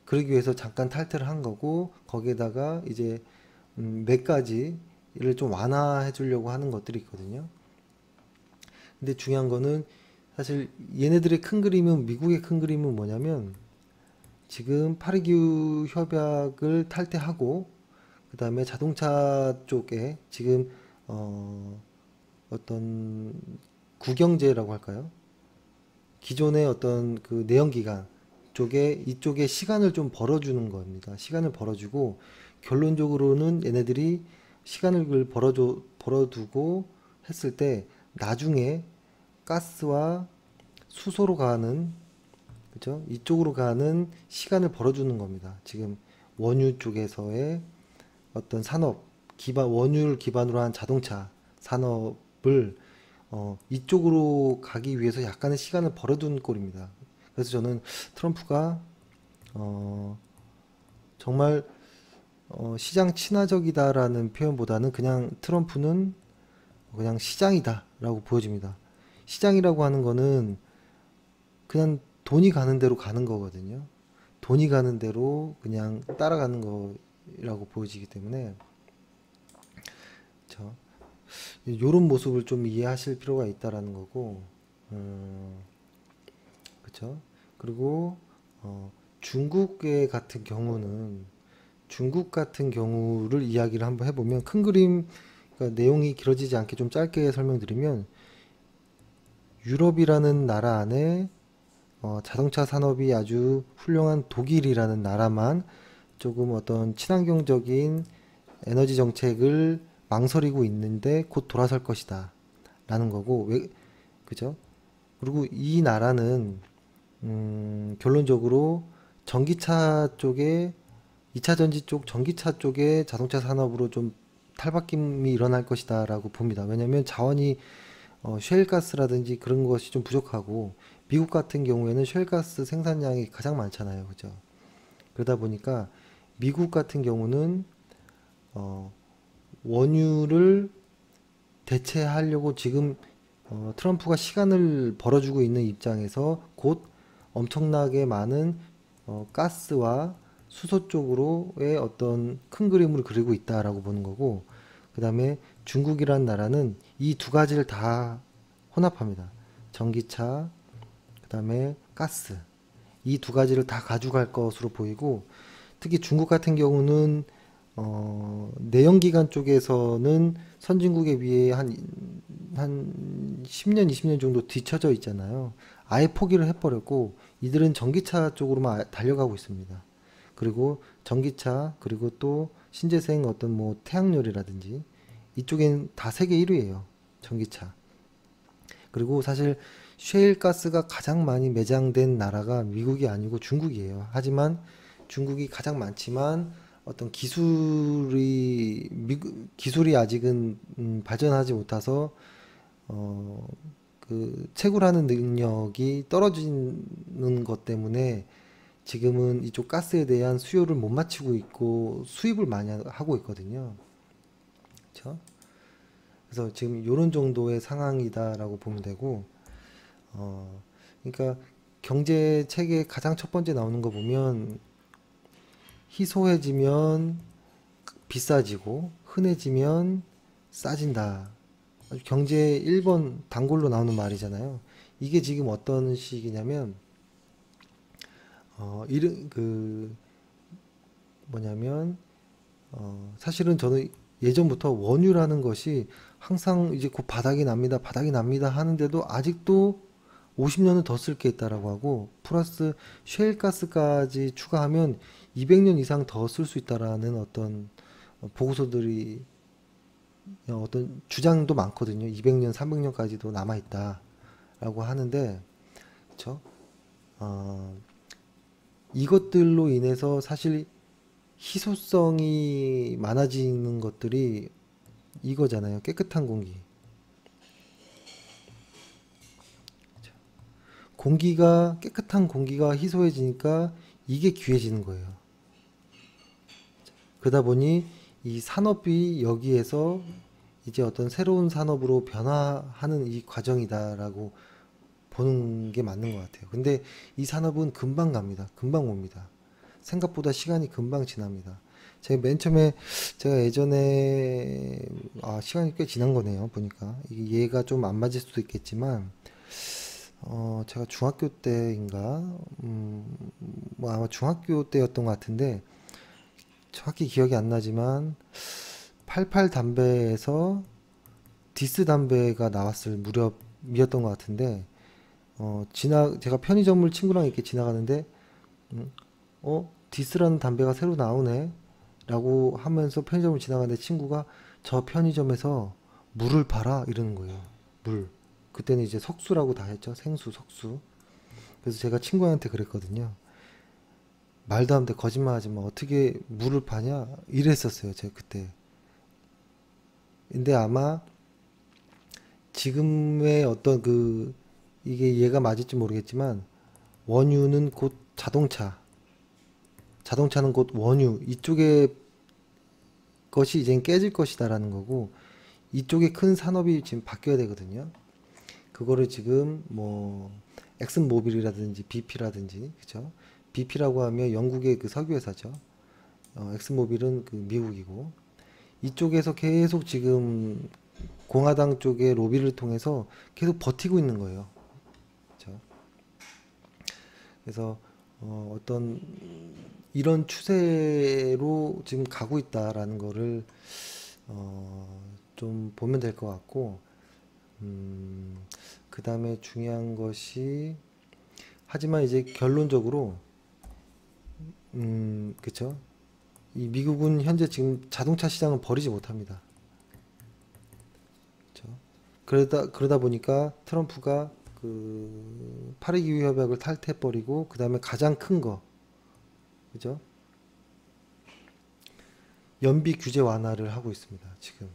그러기 위해서 잠깐 탈퇴를 한 거고 거기에다가 이제 몇 가지를 좀 완화해 주려고 하는 것들이 있거든요. 근데 중요한 거는 사실 얘네들의 큰 그림은 미국의 큰 그림은 뭐냐면 지금 파리기후 협약을 탈퇴하고 그 다음에 자동차 쪽에 지금 어떤 구경제라고 할까요? 기존의 어떤 그 내연기관 쪽에 이쪽에 시간을 좀 벌어주는 겁니다. 시간을 벌어주고 결론적으로는 얘네들이 시간을 벌어두고 했을 때 나중에 가스와 수소로 가는 그죠? 이쪽으로 가는 시간을 벌어주는 겁니다. 지금 원유 쪽에서의 어떤 산업 원유를 기반으로 한 자동차 산업을 이쪽으로 가기 위해서 약간의 시간을 벌어둔 꼴입니다. 그래서 저는 트럼프가 어, 정말 시장 친화적이다라는 표현보다는 그냥 트럼프는 그냥 시장이다라고 보여집니다. 시장이라고 하는 거는 그냥 돈이 가는 대로 가는 거거든요. 돈이 가는 대로 그냥 따라가는 거라고 보여지기 때문에 그렇죠. 이런 모습을 좀 이해하실 필요가 있다라는 거고, 그렇죠. 그리고 중국의 같은 경우는 중국 같은 경우를 이야기를 한번 해보면 큰 그림 그러니까 내용이 길어지지 않게 좀 짧게 설명드리면 유럽이라는 나라 안에 자동차 산업이 아주 훌륭한 독일이라는 나라만 조금 어떤 친환경적인 에너지 정책을 망설이고 있는데 곧 돌아설 것이다. 라는 거고, 그죠? 그리고 이 나라는, 결론적으로 전기차 쪽에, 2차 전지 쪽, 전기차 쪽에 자동차 산업으로 좀 탈바꿈이 일어날 것이다. 라고 봅니다. 왜냐면 자원이, 셰일가스라든지 그런 것이 좀 부족하고, 미국 같은 경우에는 셰일가스 생산량이 가장 많잖아요. 그죠? 그러다 보니까 미국 같은 경우는 어, 원유를 대체하려고 지금 트럼프가 시간을 벌어주고 있는 입장에서 곧 엄청나게 많은 가스와 수소 쪽으로의 어떤 큰 그림을 그리고 있다라고 보는 거고 그 다음에 중국이란 나라는 이 두 가지를 다 혼합합니다. 전기차, 그 다음에 가스 이 두 가지를 다 가져갈 것으로 보이고 특히 중국 같은 경우는 내연기관 쪽에서는 선진국에 비해 한 10년, 20년 정도 뒤처져 있잖아요. 아예 포기를 해버렸고, 이들은 전기차 쪽으로만 달려가고 있습니다. 그리고 전기차, 그리고 또 신재생 어떤 뭐 태양열이라든지, 이쪽엔 다 세계 1위예요. 전기차. 그리고 사실 셰일 가스가 가장 많이 매장된 나라가 미국이 아니고 중국이에요. 하지만 중국이 가장 많지만 어떤 기술이 아직은 발전하지 못해서 어, 그 채굴하는 능력이 떨어지는 것 때문에 지금은 이쪽 가스에 대한 수요를 못 맞추고 있고 수입을 많이 하고 있거든요. 그렇죠? 그래서 지금 이런 정도의 상황이다라고 보면 되고, 어, 그러니까 경제 체계 가장 첫 번째 나오는 거 보면 희소해지면 비싸지고 흔해지면 싸진다. 아주 경제 1번 단골로 나오는 말이잖아요. 이게 지금 어떤 식이냐면 이런 그 뭐냐면 사실은 저는 예전부터 원유라는 것이 항상 이제 곧 바닥이 납니다 하는데도 아직도 50년은 더 쓸 게 있다라고 하고 플러스 셰일가스까지 추가하면 200년 이상 더 쓸 수 있다라는 어떤 보고서들이 어떤 주장도 많거든요. 200년, 300년까지도 남아 있다라고 하는데, 그렇죠? 어, 이것들로 인해서 사실 희소성이 많아지는 것들이 이거잖아요. 깨끗한 공기. 깨끗한 공기가 희소해지니까 이게 귀해지는 거예요. 그러다 보니 이 산업이 여기에서 이제 어떤 새로운 산업으로 변화하는 이 과정이다라고 보는 게 맞는 것 같아요. 근데 이 산업은 금방 갑니다. 금방 옵니다. 생각보다 시간이 금방 지납니다. 제가 맨 처음에 제가 예전에 시간이 꽤 지난 거네요. 보니까 이게 얘가 좀 안 맞을 수도 있겠지만 제가 중학교 때인가 뭐 아마 중학교 때였던 것 같은데 정확히 기억이 안 나지만 88 담배에서 디스 담배가 나왔을 무렵이었던 것 같은데 제가 편의점을 친구랑 이렇게 지나가는데 디스라는 담배가 새로 나오네 라고 하면서 편의점을 지나가는데 친구가 저 편의점에서 물을 팔아 이러는 거예요. 물. 그때는 이제 석수라고 다 했죠. 생수, 석수. 그래서 제가 친구한테 그랬거든요. 말도 안 돼, 거짓말하지 마. 어떻게 물을 파냐? 이랬었어요. 제가 그때. 근데 아마 지금의 어떤 이게 얘가 맞을지 모르겠지만 원유는 곧 자동차는 곧 원유 이쪽의 것이 이제 깨질 것이다라는 거고 이쪽에 큰 산업이 지금 바뀌어야 되거든요. 그거를 지금 뭐 엑슨모빌이라든지 BP라든지 그죠? BP라고 하면 영국의 그 석유 회사죠. 엑슨모빌은 그 미국이고 이쪽에서 계속 지금 공화당 쪽의 로비를 통해서 계속 버티고 있는 거예요. 그죠? 그래서 어떤 이런 추세로 지금 가고 있다라는 거를 좀 보면 될 것 같고 그 다음에 중요한 것이 하지만 이제 결론적으로 그쵸? 이 미국은 현재 지금 자동차 시장을 버리지 못합니다. 그쵸? 그러다 보니까 트럼프가 그 파리 기후 협약을 탈퇴해버리고 그 다음에 가장 큰 거, 그죠? 연비 규제 완화를 하고 있습니다. 지금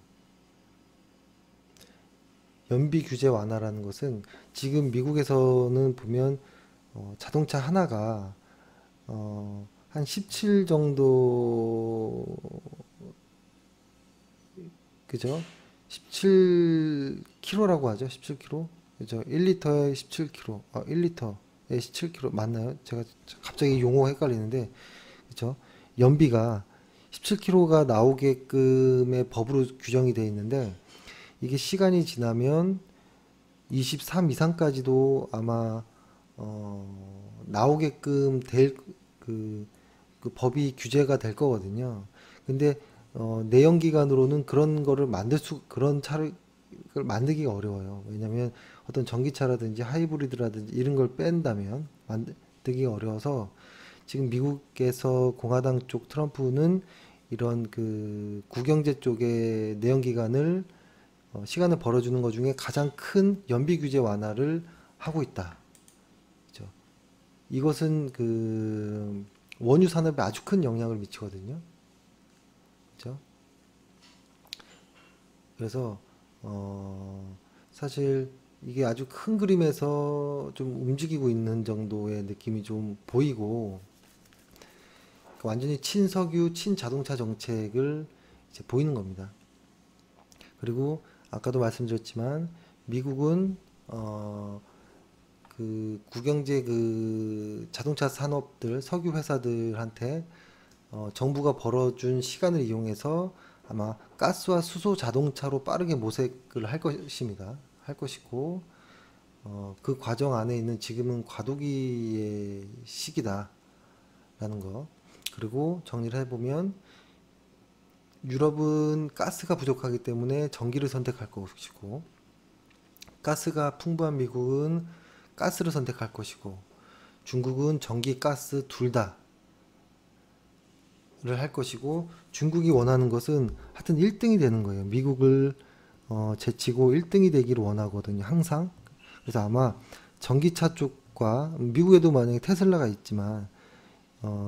연비 규제 완화라는 것은 지금 미국에서는 보면 자동차 하나가 한 17 정도 그죠? 17kg라고 하죠. 17kg. 그죠? 1리터에 17kg. 1리터에 17kg 맞나요? 제가 갑자기 용어가 헷갈리는데 그죠? 연비가 17kg가 나오게끔의 법으로 규정이 되어 있는데 이게 시간이 지나면 23 이상까지도 아마 나오게끔 될 그 법이 규제가 될 거거든요. 근데 내연기관으로는 그런 차를 만들기가 어려워요. 왜냐면 어떤 전기차라든지 하이브리드라든지 이런 걸 뺀다면 만들기가 어려워서 지금 미국에서 공화당 쪽 트럼프는 이런 그 국영제 쪽의 내연기관을 시간을 벌어주는 것 중에 가장 큰 연비 규제 완화를 하고 있다. 그죠? 이것은 그 원유 산업에 아주 큰 영향을 미치거든요. 그죠? 그래서 사실 이게 아주 큰 그림에서 좀 움직이고 있는 정도의 느낌이 좀 보이고 완전히 친석유, 친자동차 정책을 이제 보이는 겁니다. 그리고 아까도 말씀드렸지만 미국은 그 국영제 그 자동차 산업들, 석유 회사들한테 정부가 벌어준 시간을 이용해서 아마 가스와 수소 자동차로 빠르게 모색을 할 것입니다. 할 것이고 그 과정 안에 있는 지금은 과도기의 시기다라는 거. 그리고 정리를 해보면 유럽은 가스가 부족하기 때문에 전기를 선택할 것이고 가스가 풍부한 미국은 가스를 선택할 것이고 중국은 전기, 가스 둘 다를 할 것이고 중국이 원하는 것은 하여튼 1등이 되는 거예요. 미국을 제치고 1등이 되기를 원하거든요. 항상. 그래서 아마 전기차 쪽과 미국에도 만약에 테슬라가 있지만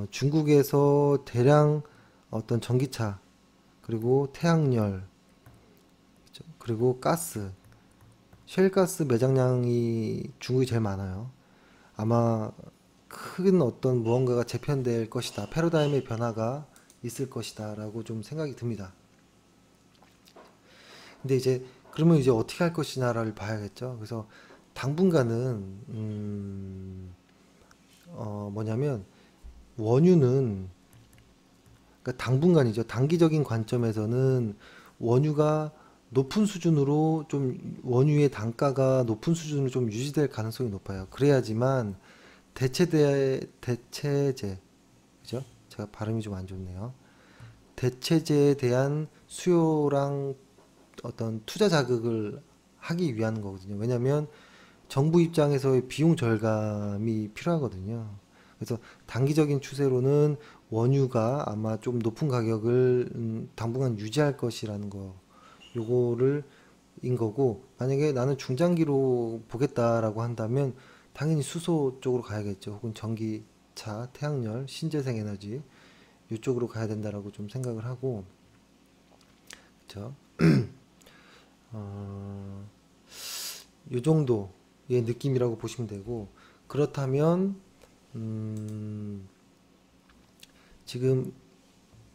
중국에서 대량 어떤 전기차 그리고 태양열 그죠? 그리고 가스 셰일가스 매장량이 중국이 제일 많아요. 아마 큰 어떤 무언가가 재편될 것이다. 패러다임의 변화가 있을 것이다. 라고 좀 생각이 듭니다. 근데 이제 그러면 이제 어떻게 할 것이냐를 봐야겠죠. 그래서 당분간은 뭐냐면 원유는 그러니까 당분간이죠. 단기적인 관점에서는 원유가 높은 수준으로 좀 원유의 단가가 높은 수준으로 좀 유지될 가능성이 높아요. 그래야지만 대체제 그죠? 제가 발음이 좀 안 좋네요. 대체제에 대한 수요랑 어떤 투자 자극을 하기 위한 거거든요. 왜냐하면 정부 입장에서의 비용 절감이 필요하거든요. 그래서 단기적인 추세로는 원유가 아마 좀 높은 가격을 당분간 유지할 것이라는 거, 요거를 인 거고, 만약에 나는 중장기로 보겠다라고 한다면 당연히 수소 쪽으로 가야겠죠. 혹은 전기차, 태양열, 신재생 에너지 이쪽으로 가야 된다라고 좀 생각을 하고, 그렇죠? 어, 요 정도의 느낌이라고 보시면 되고, 그렇다면 지금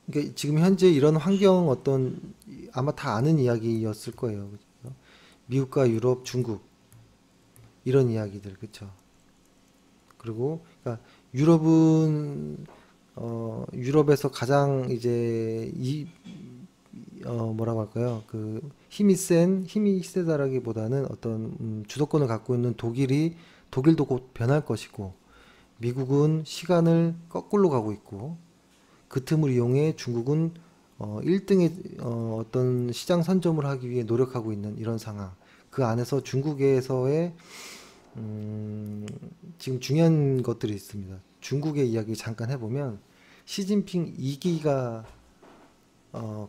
그러니까 지금 현재 이런 환경 어떤 아마 다 아는 이야기였을 거예요. 그죠? 미국과 유럽, 중국 이런 이야기들 그렇죠. 그리고 그러니까 유럽은 유럽에서 가장 이제 뭐라고 할까요? 그 힘이 세다라기보다는 어떤 주도권을 갖고 있는 독일도 곧 변할 것이고 미국은 시간을 거꾸로 가고 있고 그 틈을 이용해 중국은 1등의 어떤 시장 선점을 하기 위해 노력하고 있는 이런 상황. 그 안에서 중국에서의 지금 중요한 것들이 있습니다. 중국의 이야기 잠깐 해보면 시진핑 2기가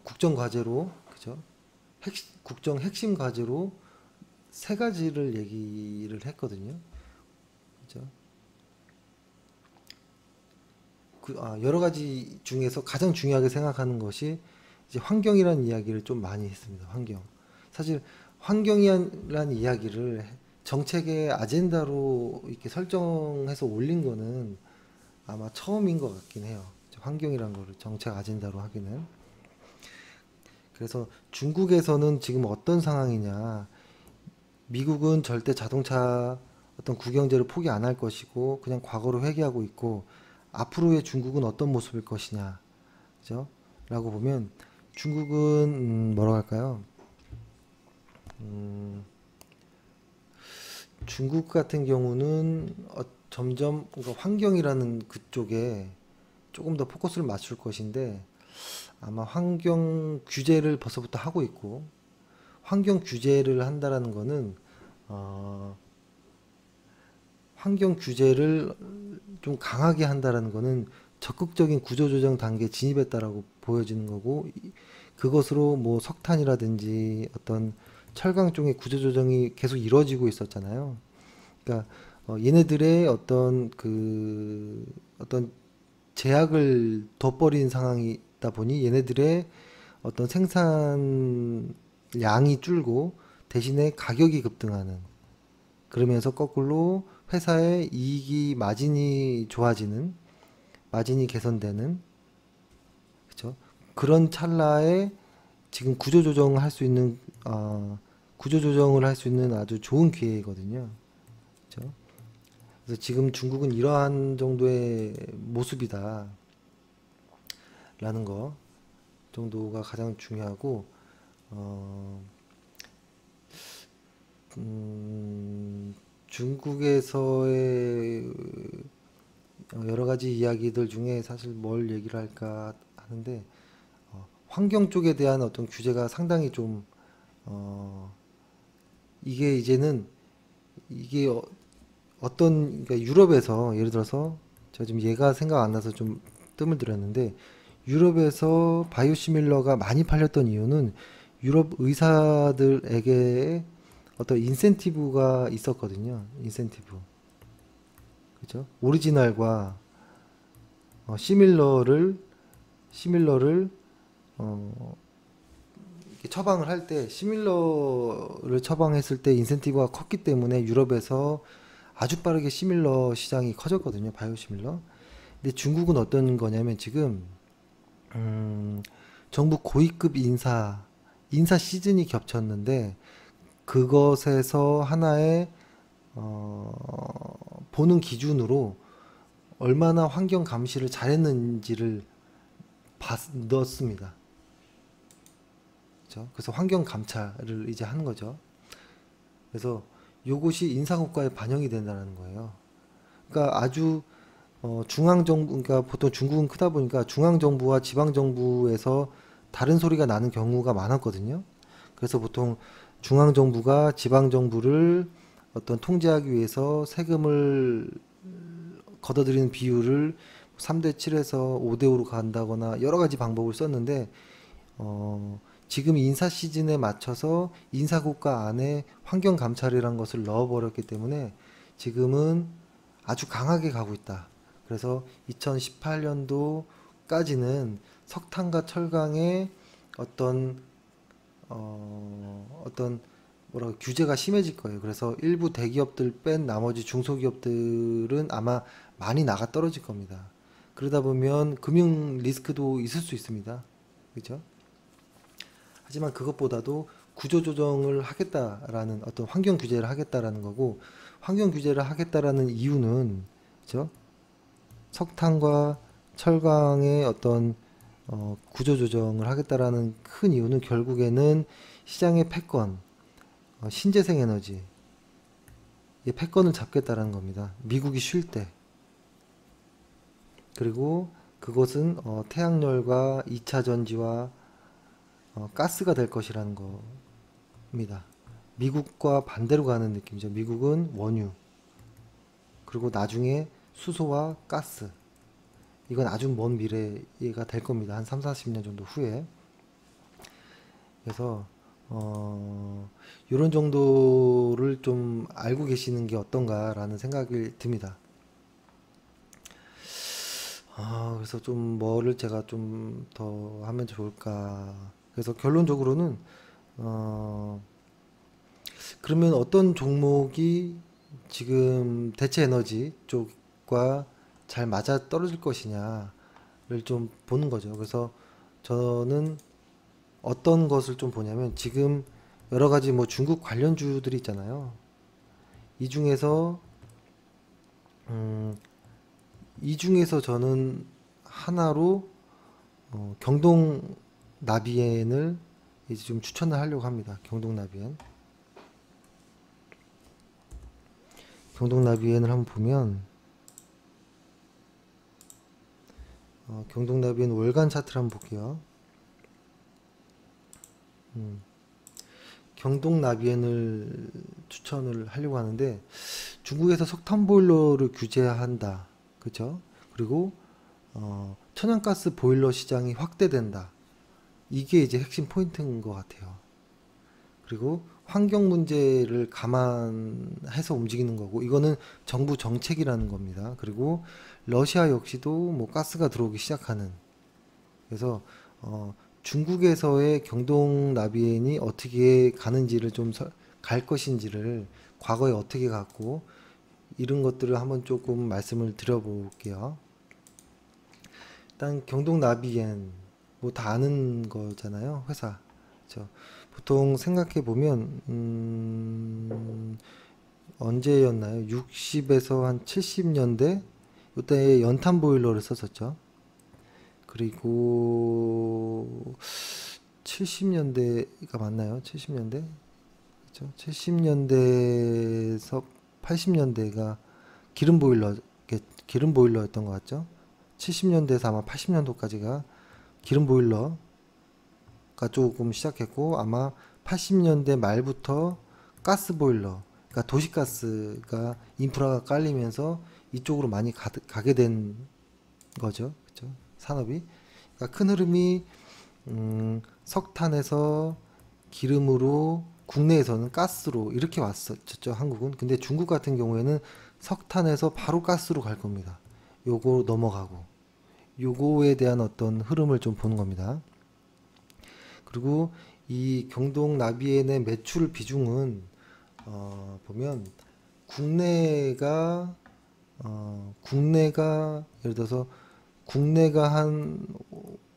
국정 과제로 그죠? 국정 핵심 과제로 세 가지를 얘기를 했거든요. 그죠? 여러 가지 중에서 가장 중요하게 생각하는 것이 이제 환경이라는 이야기를 좀 많이 했습니다. 환경. 사실 환경이라는 이야기를 정책의 아젠다로 이렇게 설정해서 올린 거는 아마 처음인 것 같긴 해요. 환경이라는 거를 정책 아젠다로 하기는. 그래서 중국에서는 지금 어떤 상황이냐. 미국은 절대 자동차 어떤 국영제를 포기 안 할 것이고 그냥 과거로 회귀하고 있고 앞으로의 중국은 어떤 모습일 것이냐. 그죠? 라고 보면 중국은 뭐라고 할까요? 중국 같은 경우는 점점 그러니까 환경이라는 그쪽에 조금 더 포커스를 맞출 것인데 아마 환경 규제를 벌써부터 하고 있고, 환경 규제를 한다라는 거는 어, 환경 규제를 좀 강하게 한다라는 거는 적극적인 구조조정 단계에 진입했다라고 보여지는 거고, 그것으로 뭐 석탄이라든지 어떤 철강 쪽의 구조조정이 계속 이루어지고 있었잖아요. 그러니까 얘네들의 어떤 제약을 둬버린 상황이다 보니 얘네들의 어떤 생산량이 줄고 대신에 가격이 급등하는, 그러면서 거꾸로 회사의 이익이 마진이 좋아지는, 마진이 개선되는, 그죠? 그런 찰나에 지금 구조조정을 할 수 있는 구조조정을 할 수 있는 아주 좋은 기회거든요. 그죠? 그래서 지금 중국은 이러한 정도의 모습이다라는 거 정도가 가장 중요하고, 어, 중국에서의 여러 가지 이야기들 중에 사실 뭘 얘기를 할까 하는데, 환경 쪽에 대한 어떤 규제가 상당히 좀 어, 이게 이제는 이게 그러니까 유럽에서 예를 들어서 제가 지금 얘가 생각 안 나서 좀 뜸을 들였는데, 유럽에서 바이오시밀러가 많이 팔렸던 이유는 유럽 의사들에게 어떤 인센티브가 있었거든요. 인센티브. 그죠? 오리지널과 시밀러를 어, 이렇게 처방을 할 때, 시밀러를 처방했을 때 인센티브가 컸기 때문에 유럽에서 아주 빠르게 시밀러 시장이 커졌거든요. 바이오시밀러. 근데 중국은 어떤 거냐면 지금 음, 정부 고위급 인사 시즌이 겹쳤는데, 그것에서 하나의 보는 기준으로 얼마나 환경 감시를 잘했는지를 넣었습니다. 그죠? 그래서 환경 감찰을 이제 하는 거죠. 그래서 요것이 인사고과에 반영이 된다는 거예요. 그러니까 아주 중앙정부, 그러니까 보통 중국은 크다 보니까 중앙정부와 지방정부에서 다른 소리가 나는 경우가 많았거든요. 그래서 보통 중앙정부가 지방정부를 어떤 통제하기 위해서 세금을 걷어들이는 비율을 3대 7에서 5대 5로 간다거나 여러 가지 방법을 썼는데, 지금 인사 시즌에 맞춰서 인사고과 안에 환경 감찰이라는 것을 넣어버렸기 때문에 지금은 아주 강하게 가고 있다. 그래서 2018년도까지는 석탄과 철강의 어떤 어떤 뭐라고 규제가 심해질 거예요. 그래서 일부 대기업들 뺀 나머지 중소기업들은 아마 많이 나가 떨어질 겁니다. 그러다 보면 금융 리스크도 있을 수 있습니다. 그죠? 하지만 그것보다도 구조 조정을 하겠다라는 어떤 환경 규제를 하겠다라는 거고, 환경 규제를 하겠다라는 이유는 그죠? 석탄과 철강의 어떤 구조 조정을 하겠다라는 큰 이유는 결국에는 시장의 패권, 신재생 에너지, 이 패권을 잡겠다라는 겁니다. 미국이 쉴 때. 그리고 그것은 태양열과 2차 전지와 가스가 될 것이라는 겁니다. 미국과 반대로 가는 느낌이죠. 미국은 원유, 그리고 나중에 수소와 가스. 이건 아주 먼 미래가 될 겁니다. 한 3, 40년 정도 후에. 그래서 이런 정도를 좀 알고 계시는 게 어떤가라는 생각이 듭니다. 그래서 좀 뭐를 제가 좀 더 하면 좋을까. 그래서 결론적으로는 어, 그러면 어떤 종목이 지금 대체 에너지 쪽과 잘 맞아 떨어질 것이냐를 좀 보는 거죠. 그래서 저는 어떤 것을 좀 보냐면 지금 여러 가지 뭐 중국 관련주들이 있잖아요. 이 중에서 음, 이 중에서 저는 하나로 경동 나비엔을 이제 좀 추천을 하려고 합니다. 경동 나비엔. 경동 나비엔을 한번 보면 경동나비엔 월간 차트를 한번 볼게요. 경동나비엔을 추천을 하려고 하는데 중국에서 석탄 보일러를 규제한다. 그죠? 그리고 천연가스 보일러 시장이 확대된다. 이게 이제 핵심 포인트인 것 같아요. 그리고 환경 문제를 감안해서 움직이는 거고, 이거는 정부 정책이라는 겁니다. 그리고 러시아 역시도 뭐 가스가 들어오기 시작하는. 그래서 중국에서의 경동 나비엔이 어떻게 가는지를 좀 갈 것인지를 과거에 어떻게 갔고 이런 것들을 한번 조금 말씀을 드려볼게요. 일단 경동 나비엔 뭐 다 아는 거잖아요, 회사. 그렇죠? 보통 생각해 보면 언제였나요? 60에서 한 70년대 이때 연탄 보일러를 썼었죠. 그리고 70년대가 맞나요? 70년대? 그렇죠? 70년대에서 80년대가 기름 보일러, 기름 보일러였던 것 같죠? 70년대에서 아마 80년도까지가 기름 보일러가 조금 시작했고, 아마 80년대 말부터 가스 보일러, 그러니까 도시가스가 인프라가 깔리면서 이쪽으로 많이 가게 된 거죠. 그렇죠? 산업이. 그러니까 큰 흐름이 석탄에서 기름으로, 국내에서는 가스로 이렇게 왔었죠, 한국은. 근데 중국 같은 경우에는 석탄에서 바로 가스로 갈 겁니다. 요거 넘어가고 요거에 대한 어떤 흐름을 좀 보는 겁니다. 그리고 이 경동 나비엔의 매출 비중은 보면 국내가 국내가 예를 들어서 국내가 한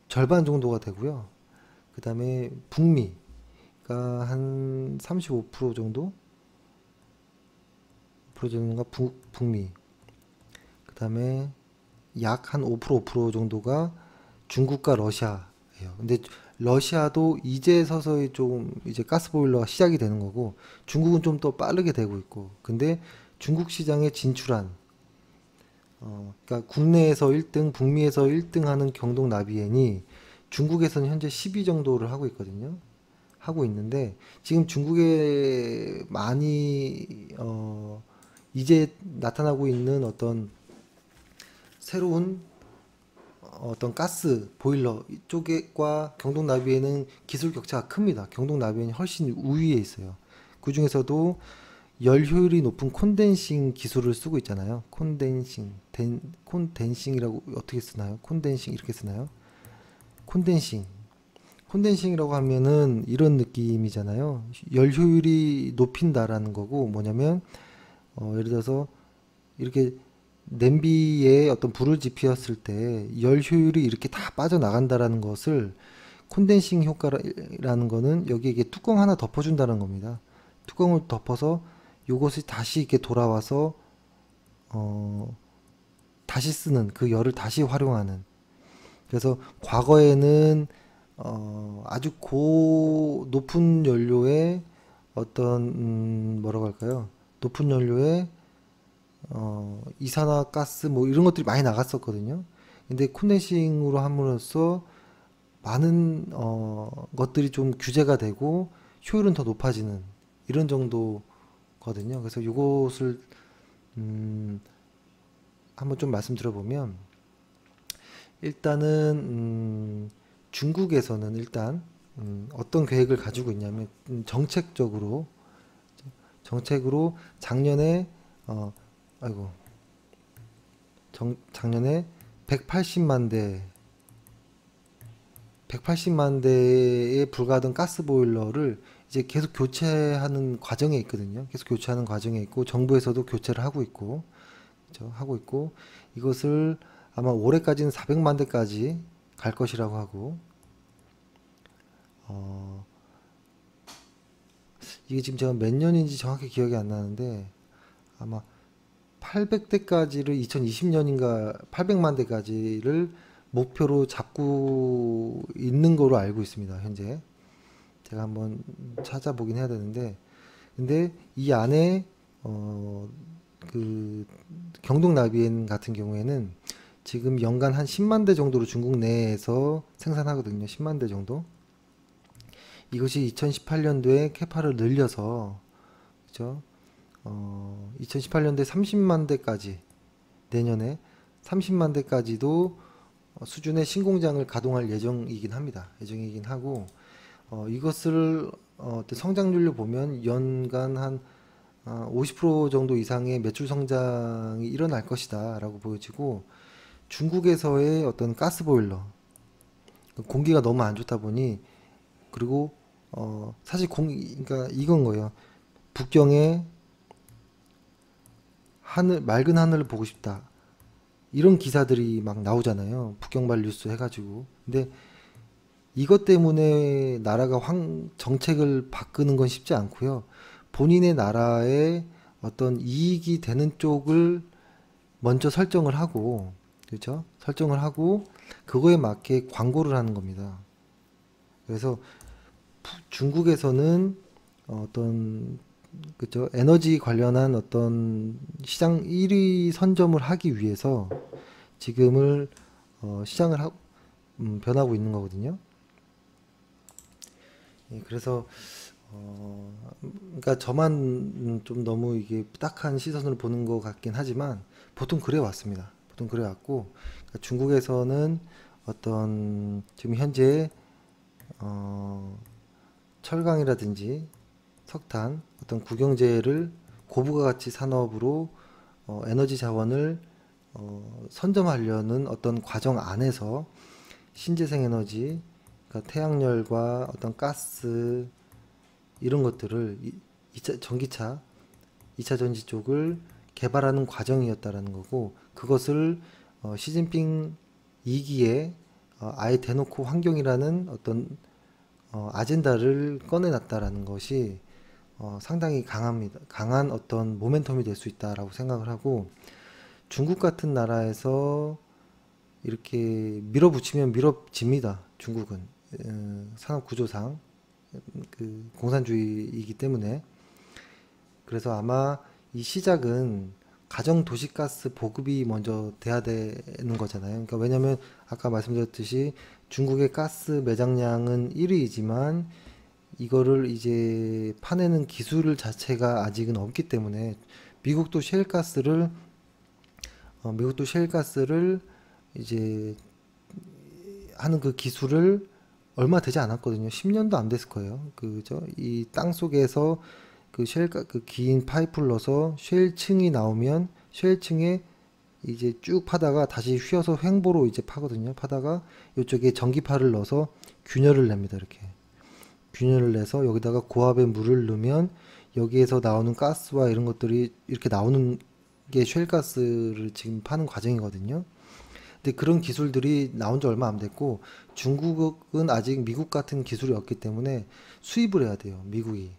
절반 정도가 되고요. 그 다음에 북미가 한 35% 정도? 정도가 북미. 그 다음에 약 한 5% 정도가 중국과 러시아예요. 근데 러시아도 이제 서서히 좀 이제 가스보일러가 시작이 되는 거고, 중국은 좀 더 빠르게 되고 있고, 근데 중국 시장에 진출한 그러니까 국내에서 1등, 북미에서 1등 하는 경동 나비엔이 중국에서는 현재 10위 정도를 하고 있거든요. 하고 있는데 지금 중국에 많이 이제 나타나고 있는 어떤 새로운 어떤 가스 보일러 이쪽과 경동 나비엔은 기술 격차가 큽니다. 경동 나비엔이 훨씬 우위에 있어요. 그 중에서도 열 효율이 높은 콘덴싱 기술을 쓰고 있잖아요. 콘덴싱이라고 어떻게 쓰나요? 콘덴싱 이렇게 쓰나요? 콘덴싱. 콘덴싱이라고 하면은 이런 느낌이잖아요. 열 효율이 높인다라는 거고, 뭐냐면 예를 들어서 이렇게 냄비에 어떤 불을 지피었을 때 열 효율이 이렇게 다 빠져나간다라는 것을, 콘덴싱 효과라는 거는 여기에 이게 뚜껑 하나 덮어준다는 겁니다. 뚜껑을 덮어서 요것이 다시 이렇게 돌아와서 다시 쓰는, 그 열을 다시 활용하는. 그래서 과거에는 아주 높은 연료의 어떤 뭐라고 할까요? 높은 연료의 이산화가스 뭐 이런 것들이 많이 나갔었거든요. 근데 콘덴싱으로 함으로써 많은 것들이 좀 규제가 되고 효율은 더 높아지는 이런 정도거든요. 그래서 이것을 한번 좀 말씀드려보면, 일단은 중국에서는 일단 어떤 계획을 가지고 있냐면 정책으로 작년에 아이고 작년에 180만 대 180만 대에 불과하던 가스 보일러를 이제 계속 교체하는 과정에 있거든요. 계속 교체하는 과정에 있고, 정부에서도 교체를 하고 있고, 그렇죠? 하고 있고, 이것을 아마 올해까지는 400만 대까지 갈 것이라고 하고, 어, 이게 지금 제가 몇 년인지 정확히 기억이 안 나는데 아마 800대까지를 2020년인가 800만 대까지를 목표로 잡고 있는 거로 알고 있습니다. 현재 제가 한번 찾아보긴 해야 되는데, 근데 이 안에 그 경동 나비엔 같은 경우에는 지금 연간 한 10만 대 정도로 중국 내에서 생산하거든요. 10만 대 정도. 이것이 2018년도에 캐파를 늘려서, 그죠? 2018년도에 30만 대까지, 내년에 30만 대까지도 수준의 신공장을 가동할 예정이긴 합니다. 예정이긴 하고, 이것을 어떤 성장률로 보면 연간 한 50% 정도 이상의 매출 성장이 일어날 것이다 라고 보여지고, 중국에서의 어떤 가스보일러, 공기가 너무 안 좋다 보니, 그리고 사실 그러니까 이건 거예요. 북경의 하늘, 맑은 하늘을 보고 싶다, 이런 기사들이 막 나오잖아요. 북경발 뉴스 해가지고. 근데 이것 때문에 나라가 정책을 바꾸는 건 쉽지 않고요. 본인의 나라의 어떤 이익이 되는 쪽을 먼저 설정을 하고, 그렇죠? 설정을 하고 그거에 맞게 광고를 하는 겁니다. 그래서 중국에서는 어떤, 그죠? 에너지 관련한 어떤 시장 1위 선점을 하기 위해서 지금을 시장을 변하고 있는 거거든요. 예, 그래서 그러니까 저만 좀 너무 이게 딱한 시선으로 보는 것 같긴 하지만 보통 그래 왔습니다. 보통 그래 왔고, 그러니까 중국에서는 어떤 지금 현재 어, 철강이라든지 석탄, 어떤 국영제를 고부가 가치 산업으로 에너지 자원을 선점하려는 어떤 과정 안에서 신재생 에너지, 그러니까 태양열과 어떤 가스, 이런 것들을 2차 전기차, 2차 전지 쪽을 개발하는 과정이었다라는 거고, 그것을 시진핑 2기에 아예 대놓고 환경이라는 어떤 아젠다를 꺼내놨다라는 것이 상당히 강합니다. 강한 어떤 모멘텀이 될 수 있다라고 생각을 하고, 중국 같은 나라에서 이렇게 밀어붙이면 밀어집니다. 중국은 산업 구조상 그 공산주의이기 때문에. 그래서 아마 이 시작은 가정 도시가스 보급이 먼저 돼야 되는 거잖아요. 그러니까 왜냐면 아까 말씀드렸듯이 중국의 가스 매장량은 1위이지만 이거를 이제 파내는 기술 자체가 아직은 없기 때문에, 미국도 셰일가스를 미국도 셰일가스를 이제 하는 그 기술을 얼마 되지 않았거든요. 10년도 안 됐을 거예요. 그죠? 이 땅 속에서 그 긴 파이프를 넣어서 쉘층이 나오면 쉘층에 이제 쭉 파다가 다시 휘어서 횡보로 이제 파거든요. 파다가 이쪽에 전기파를 넣어서 균열을 냅니다. 이렇게 균열을 내서 여기다가 고압의 물을 넣으면 여기에서 나오는 가스와 이런 것들이 이렇게 나오는 게 쉘가스를 지금 파는 과정이거든요. 근데 그런 기술들이 나온 지 얼마 안 됐고, 중국은 아직 미국 같은 기술이 없기 때문에 수입을 해야 돼요. 미국이.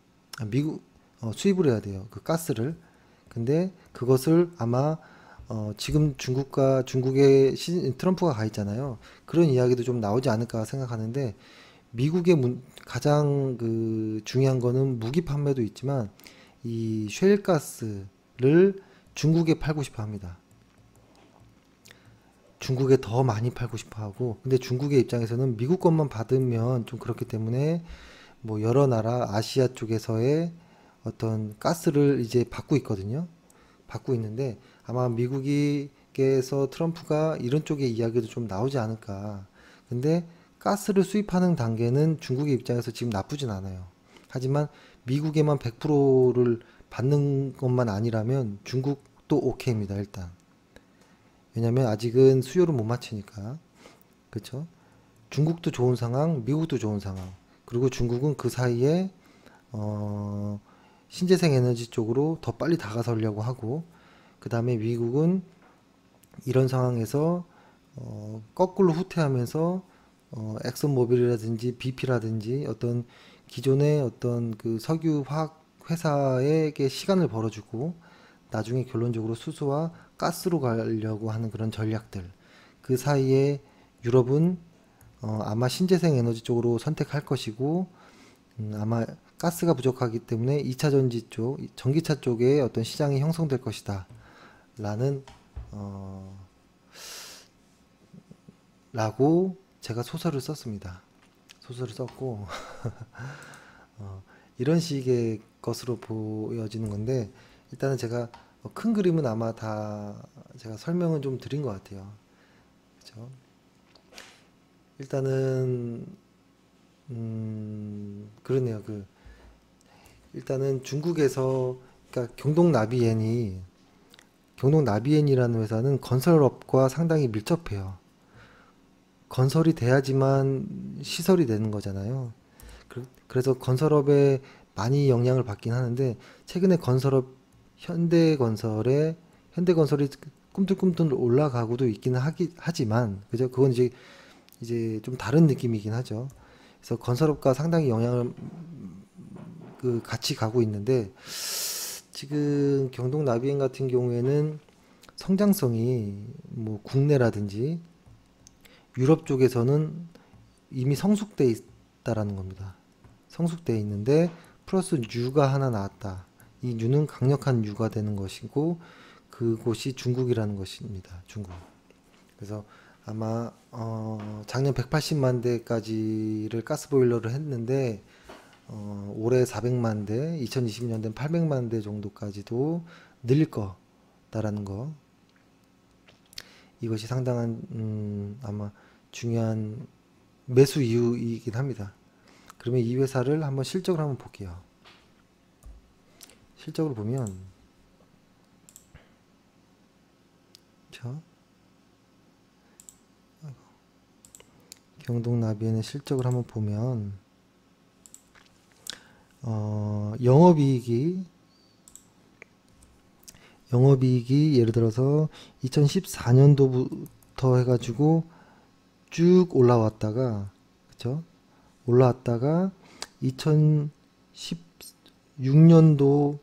수입을 해야 돼요. 그 가스를. 근데 그것을 아마 지금 중국에 트럼프가 가 있잖아요. 그런 이야기도 좀 나오지 않을까 생각하는데, 미국의 가장 그 중요한 거는 무기 판매도 있지만 이 쉘가스를 중국에 팔고 싶어 합니다. 중국에 더 많이 팔고 싶어 하고, 근데 중국의 입장에서는 미국 것만 받으면 좀 그렇기 때문에 뭐 여러 나라 아시아 쪽에서의 어떤 가스를 이제 받고 있거든요. 받고 있는데 아마 미국에서 트럼프가 이런 쪽의 이야기도 좀 나오지 않을까. 근데 가스를 수입하는 단계는 중국의 입장에서 지금 나쁘진 않아요. 하지만 미국에만 100%를 받는 것만 아니라면 중국도 오케이입니다, 일단. 왜냐면 아직은 수요를 못 맞추니까. 그렇죠? 중국도 좋은 상황, 미국도 좋은 상황. 그리고 중국은 그 사이에 신재생 에너지 쪽으로 더 빨리 다가서려고 하고, 그 다음에 미국은 이런 상황에서 거꾸로 후퇴하면서 엑슨모빌이라든지 BP라든지 어떤 기존의 어떤 그 석유 화학 회사에게 시간을 벌어주고 나중에 결론적으로 수소와 가스로 가려고 하는 그런 전략들. 그 사이에 유럽은 아마 신재생 에너지 쪽으로 선택할 것이고, 아마 가스가 부족하기 때문에 2차 전지 쪽, 전기차 쪽에 어떤 시장이 형성될 것이다 라는 라고 제가 소설을 썼습니다. 소설을 썼고 이런 식의 것으로 보여지는 건데, 일단은 제가 큰 그림은 아마 다 제가 설명은 좀 드린 것 같아요. 그죠? 일단은 그러네요. 일단은 중국에서, 그러니까 경동나비엔이라는 회사는 건설업과 상당히 밀접해요. 건설이 돼야지만 시설이 되는 거잖아요. 그래서 건설업에 많이 영향을 받긴 하는데, 최근에 현대건설이 꿈틀꿈틀 올라가고도 있기는 하지만, 그죠? 그건 이제 좀 다른 느낌이긴 하죠. 그래서 건설업과 상당히 영향을 같이 가고 있는데, 지금 경동나비엔 같은 경우에는 성장성이 뭐 국내라든지 유럽 쪽에서는 이미 성숙돼 있다라는 겁니다. 성숙돼 있는데 플러스 U가 하나 나왔다. 이 U는 강력한 U가 되는 것이고, 그곳이 중국이라는 것입니다. 중국. 그래서 아마 작년 180만 대까지를 가스보일러를 했는데, 올해 400만 대, 2020년대는 800만 대 정도까지도 늘릴 거다라는 거. 이것이 상당한 아마 중요한 매수 이유이긴 합니다. 그러면 이 회사를 한번 실적을 한번 볼게요. 실적을 보면, 자, 경동나비엔의 실적을 한번 보면, 영업이익이 예를 들어서 2014년도부터 해가지고 쭉 올라왔다가, 그쵸? 올라왔다가 2016년도를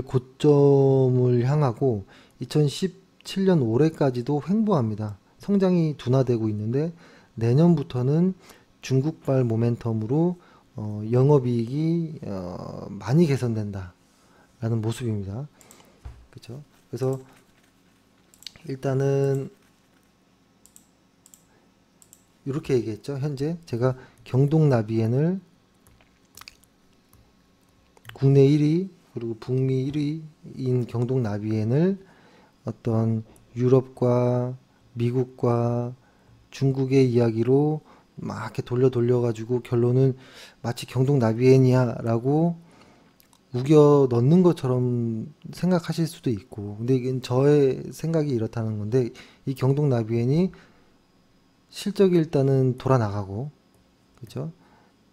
고점을 향하고 2017년 올해까지도 횡보합니다. 성장이 둔화되고 있는데, 내년부터는 중국발 모멘텀으로 영업이익이 많이 개선된다라는 모습입니다. 그렇죠? 그래서 일단은 이렇게 얘기했죠. 현재 제가 경동나비엔을 국내 1위 그리고 북미 1위인 경동나비엔을 어떤 유럽과 미국과 중국의 이야기로 막 이렇게 돌려가지고 결론은 마치 경동나비엔이야라고 우겨 넣는 것처럼 생각하실 수도 있고, 근데 이건 저의 생각이 이렇다는 건데, 이 경동나비엔이 실적이 일단은 돌아 나가고, 그죠?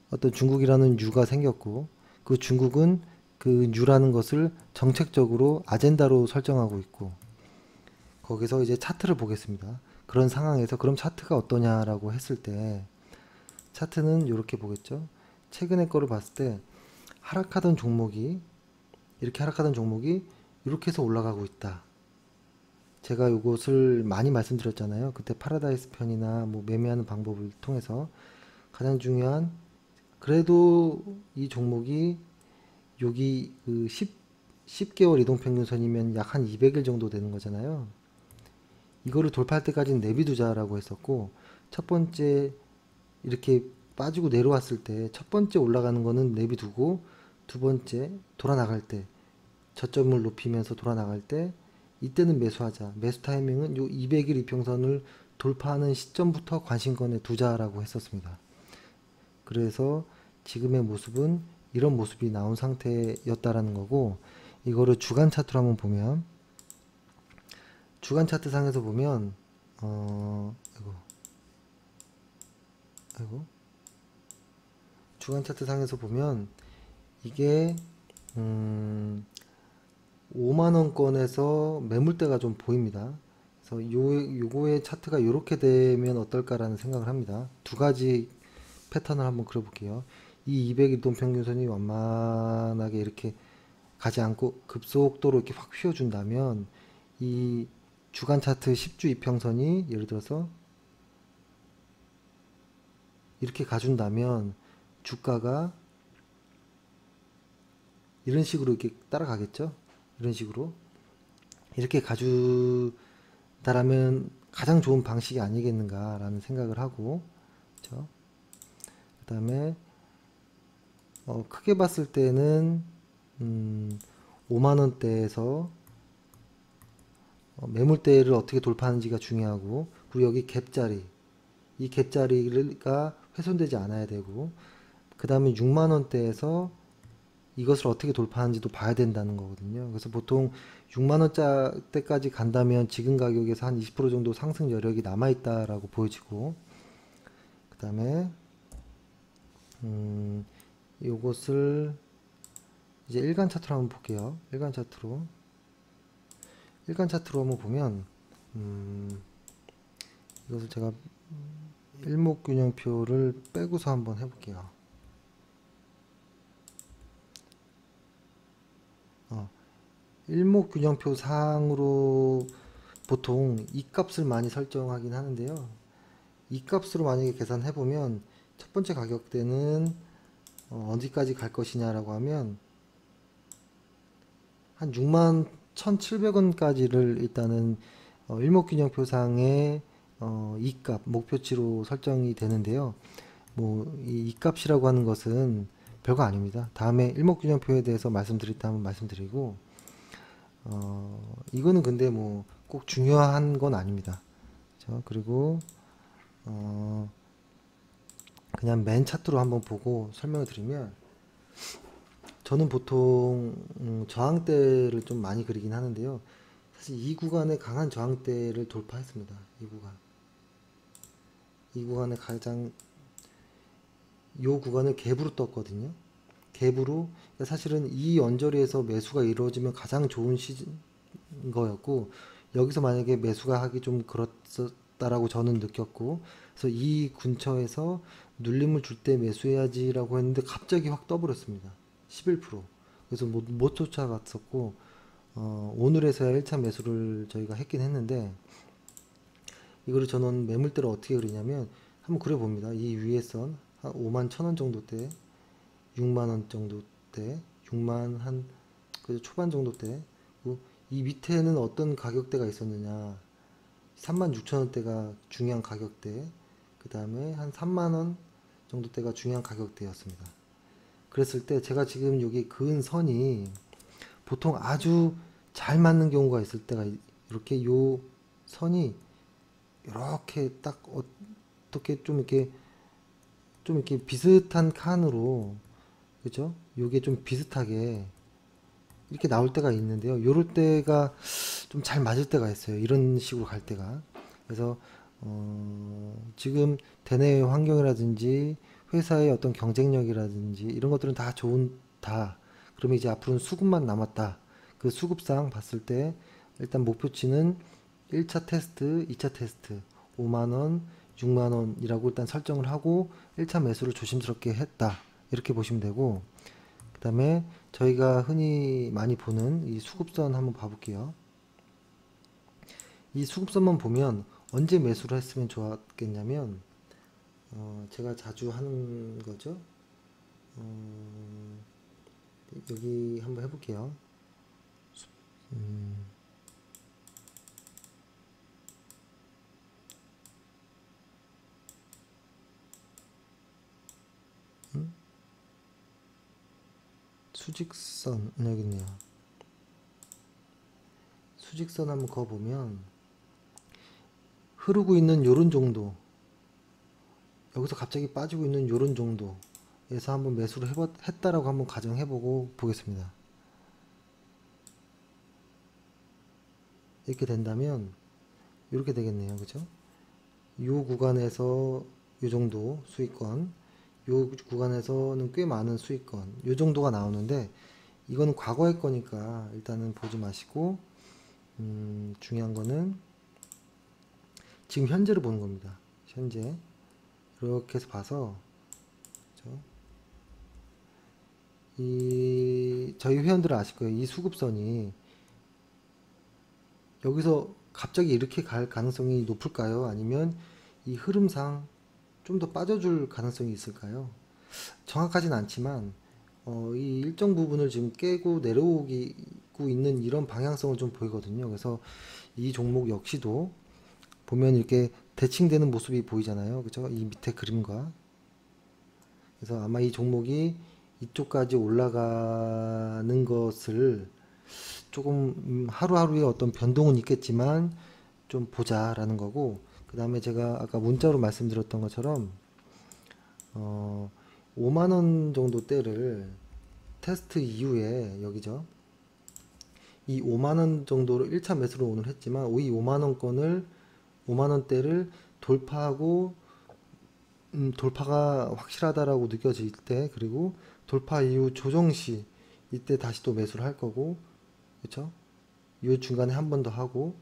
어떤 중국이라는 유가 생겼고, 그 중국은 그 유라는 것을 정책적으로 아젠다로 설정하고 있고, 거기서 이제 차트를 보겠습니다. 그런 상황에서 그럼 차트가 어떠냐라고 했을 때, 차트는 이렇게 보겠죠. 최근에 거를 봤을 때 하락하던 종목이 이렇게 해서 올라가고 있다. 제가 이것을 많이 말씀드렸잖아요. 그때 파라다이스 편이나 뭐 매매하는 방법을 통해서 가장 중요한, 그래도 이 종목이 여기 10개월 이동평균선이면 약 한 200일 정도 되는 거잖아요. 이거를 돌파할 때까지는 내비두자라고 했었고, 첫 번째 이렇게 빠지고 내려왔을 때 첫 번째 올라가는 거는 내비두고, 두 번째 돌아 나갈 때 저점을 높이면서 돌아 나갈 때 이때는 매수하자. 매수 타이밍은 요 200일 이평선을 돌파하는 시점부터 관심권에 두자라고 했었습니다. 그래서 지금의 모습은 이런 모습이 나온 상태였다라는 거고, 이거를 주간 차트로 한번 보면, 주간 차트 상에서 보면 아이고 주간 차트 상에서 보면 이게 5만원권에서 매물대가 좀 보입니다. 그래서 요거의 차트가 이렇게 되면 어떨까라는 생각을 합니다. 두 가지 패턴을 한번 그려볼게요. 이 200일 동평균선이 완만하게 이렇게 가지 않고 급속도로 이렇게 확 휘어준다면, 이 주간 차트 10주 이평선이 예를 들어서 이렇게 가준다면 주가가 이런 식으로 이렇게 따라가겠죠. 이런 식으로 이렇게 가준다라면 가장 좋은 방식이 아니겠는가라는 생각을 하고, 그렇죠? 그다음에 크게 봤을 때는 5만 원대에서 매물대를 어떻게 돌파하는지가 중요하고, 그리고 여기 갭자리, 이 갭자리가 훼손되지 않아야 되고, 그 다음에 6만 원대에서 이것을 어떻게 돌파하는지도 봐야 된다는 거거든요. 그래서 보통 6만 원대까지 간다면 지금 가격에서 한 20% 정도 상승 여력이 남아 있다라고 보여지고, 그 다음에 요것을 이제 일간 차트로 한번 볼게요. 일간 차트로 한번 보면 이것을 제가 일목균형표를 빼고서 한번 해볼게요. 일목균형표 상으로 보통 이 값을 많이 설정하긴 하는데요. 이 값으로 만약에 계산해보면 첫 번째 가격대는 어디까지 갈 것이냐라고 하면 한 61,700원까지를 일단은 일목균형표상의 이 값, 목표치로 설정이 되는데요. 뭐 이 값이라고 하는 것은 별거 아닙니다. 다음에 일목균형표에 대해서 말씀드렸다면 말씀드리고, 이거는 근데 뭐 꼭 중요한 건 아닙니다. 그렇죠? 그리고 그냥 맨 차트로 한번 보고 설명을 드리면, 저는 보통 저항대를 좀 많이 그리긴 하는데요. 사실 이 구간에 강한 저항대를 돌파했습니다. 이 구간에 가장 요 구간을 갭으로 떴거든요. 갭으로, 사실은 이 언저리에서 매수가 이루어지면 가장 좋은 거였고, 여기서 만약에 매수가 하기 좀 그렇다라고 저는 느꼈고, 그래서 이 근처에서 눌림을 줄 때 매수해야지라고 했는데 갑자기 확 떠버렸습니다. 11%. 그래서 못 쫓아갔었고, 오늘에서야 1차 매수를 저희가 했긴 했는데, 이거를 저는 매물대를 어떻게 그리냐면 한번 그려봅니다. 이 위에 선 한 5만 1,000원 정도 때, 6만 원 정도 때, 6만 한 그래도 초반 정도 때, 이 밑에는 어떤 가격대가 있었느냐, 36,000원대가 중요한 가격대, 그 다음에 한 3만원 정도대가 중요한 가격대였습니다. 그랬을 때 제가 지금 여기 그은 선이 보통 아주 잘 맞는 경우가 있을 때가, 이렇게 요 선이 이렇게 딱 어떻게 좀 이렇게 비슷한 칸으로, 그죠? 요게 좀 비슷하게 이렇게 나올 때가 있는데요. 요럴 때가 좀 잘 맞을 때가 있어요. 이런 식으로 갈 때가. 그래서 지금 대내 환경이라든지 회사의 어떤 경쟁력이라든지 이런 것들은 다 좋다. 그러면 이제 앞으로는 수급만 남았다. 그 수급상 봤을 때 일단 목표치는 1차 테스트, 2차 테스트 5만원, 6만원이라고 일단 설정을 하고 1차 매수를 조심스럽게 했다. 이렇게 보시면 되고, 그 다음에 저희가 흔히 많이 보는 이 수급선 한번 봐볼게요. 이 수급선만 보면 언제 매수를 했으면 좋았겠냐면, 제가 자주 하는 거죠. 여기 한번 해볼게요. 수직선 여기 있네요. 수직선 한번 그어보면 흐르고 있는 요런 정도, 여기서 갑자기 빠지고 있는 요런 정도에서 한번 매수를 했다라고 한번 가정해보고 보겠습니다. 이렇게 된다면 이렇게 되겠네요. 그죠? 요 구간에서 요 정도 수익권, 요 구간에서는 꽤 많은 수익권, 요 정도가 나오는데, 이거는 과거의 거니까 일단은 보지 마시고, 중요한 거는 지금 현재를 보는 겁니다. 현재 이렇게 해서 봐서, 그죠? 이 저희 회원들은 아실 거예요. 이 수급선이 여기서 갑자기 이렇게 갈 가능성이 높을까요? 아니면 이 흐름상 좀 더 빠져줄 가능성이 있을까요? 정확하진 않지만 이 일정 부분을 지금 깨고 내려오고 있는 이런 방향성을 좀 보이거든요. 그래서 이 종목 역시도 보면 이렇게 대칭되는 모습이 보이잖아요. 그죠? 이 밑에 그림과. 그래서 아마 이 종목이 이쪽까지 올라가는 것을 조금 하루하루의 어떤 변동은 있겠지만 좀 보자라는 거고, 그 다음에 제가 아까 문자로 말씀드렸던 것처럼 5만원 정도 대를 테스트 이후에 여기죠. 이 5만원 정도로 1차 매수를 오늘 했지만 이 5만원권을 5만원대를 돌파하고 돌파가 확실하다라고 느껴질 때, 그리고 돌파 이후 조정시 이때 다시 또 매수를 할 거고, 그쵸? 요 중간에 한 번 더 하고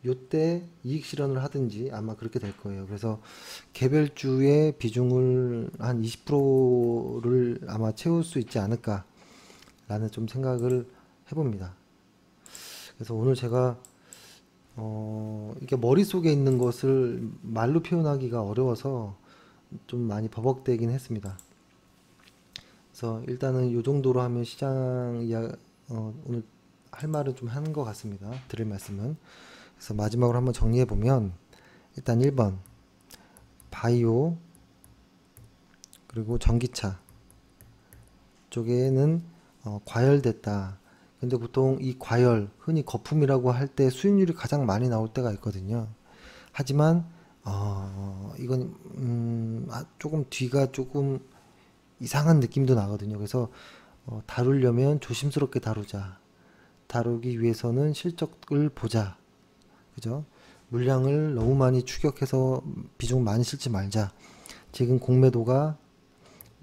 요때 이익 실현을 하든지 아마 그렇게 될 거예요. 그래서 개별주의 비중을 한 20%를 아마 채울 수 있지 않을까 라는 좀 생각을 해봅니다. 그래서 오늘 제가 이게 머릿속에 있는 것을 말로 표현하기가 어려워서 좀 많이 버벅대긴 했습니다. 그래서 일단은 이 정도로 하면 오늘 할 말은 좀 하는 것 같습니다. 드릴 말씀은. 그래서 마지막으로 한번 정리해 보면, 일단 1번 바이오 그리고 전기차 쪽에는 과열됐다. 근데 보통 이 과열, 흔히 거품이라고 할 때 수익률이 가장 많이 나올 때가 있거든요. 하지만 이건 조금 뒤가 조금 이상한 느낌도 나거든요. 그래서 다루려면 조심스럽게 다루자. 다루기 위해서는 실적을 보자. 그죠? 물량을 너무 많이 추격해서 비중 많이 실지 말자. 지금 공매도가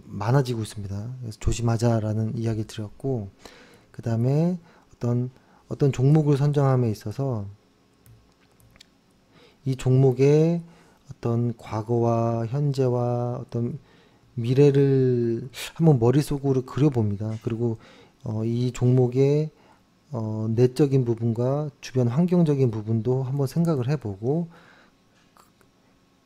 많아지고 있습니다. 그래서 조심하자라는 이야기 드렸고, 그 다음에 어떤 종목을 선정함에 있어서 이 종목의 어떤 과거와 현재와 어떤 미래를 한번 머릿속으로 그려봅니다. 그리고 이 종목의 내적인 부분과 주변 환경적인 부분도 한번 생각을 해보고,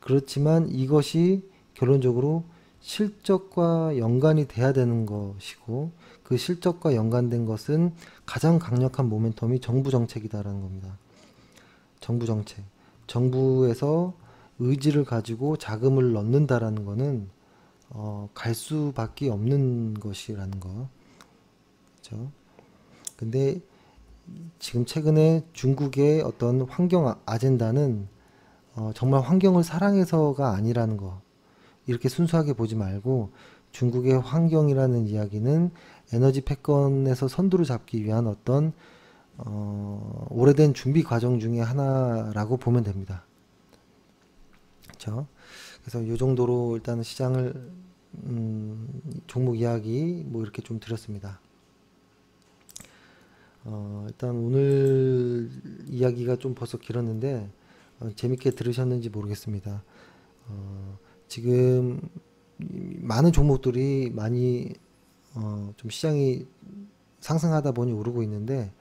그렇지만 이것이 결론적으로 실적과 연관이 돼야 되는 것이고, 그 실적과 연관된 것은 가장 강력한 모멘텀이 정부 정책이다라는 겁니다. 정부 정책. 정부에서 의지를 가지고 자금을 넣는다라는 것은 갈 수밖에 없는 것이라는 거. 그렇죠? 근데 지금 최근에 중국의 어떤 환경 아젠다는 정말 환경을 사랑해서가 아니라는 거. 이렇게 순수하게 보지 말고, 중국의 환경이라는 이야기는 에너지 패권에서 선두를 잡기 위한 어떤 오래된 준비 과정 중에 하나라고 보면 됩니다. 그렇죠? 그래서 이 정도로 일단 시장을 종목 이야기 뭐 이렇게 좀 드렸습니다. 일단 오늘 이야기가 좀 벌써 길었는데 재밌게 들으셨는지 모르겠습니다. 지금 많은 종목들이 많이 좀 시장이 상승하다 보니 오르고 있는데,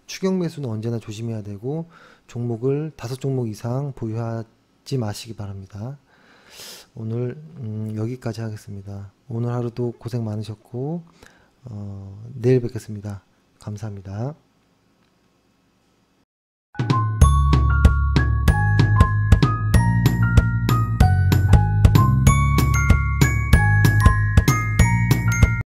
추격 매수는 언제나 조심해야 되고 종목을 5종목 이상 보유하지 마시기 바랍니다. 오늘 여기까지 하겠습니다. 오늘 하루도 고생 많으셨고 내일 뵙겠습니다. 감사합니다.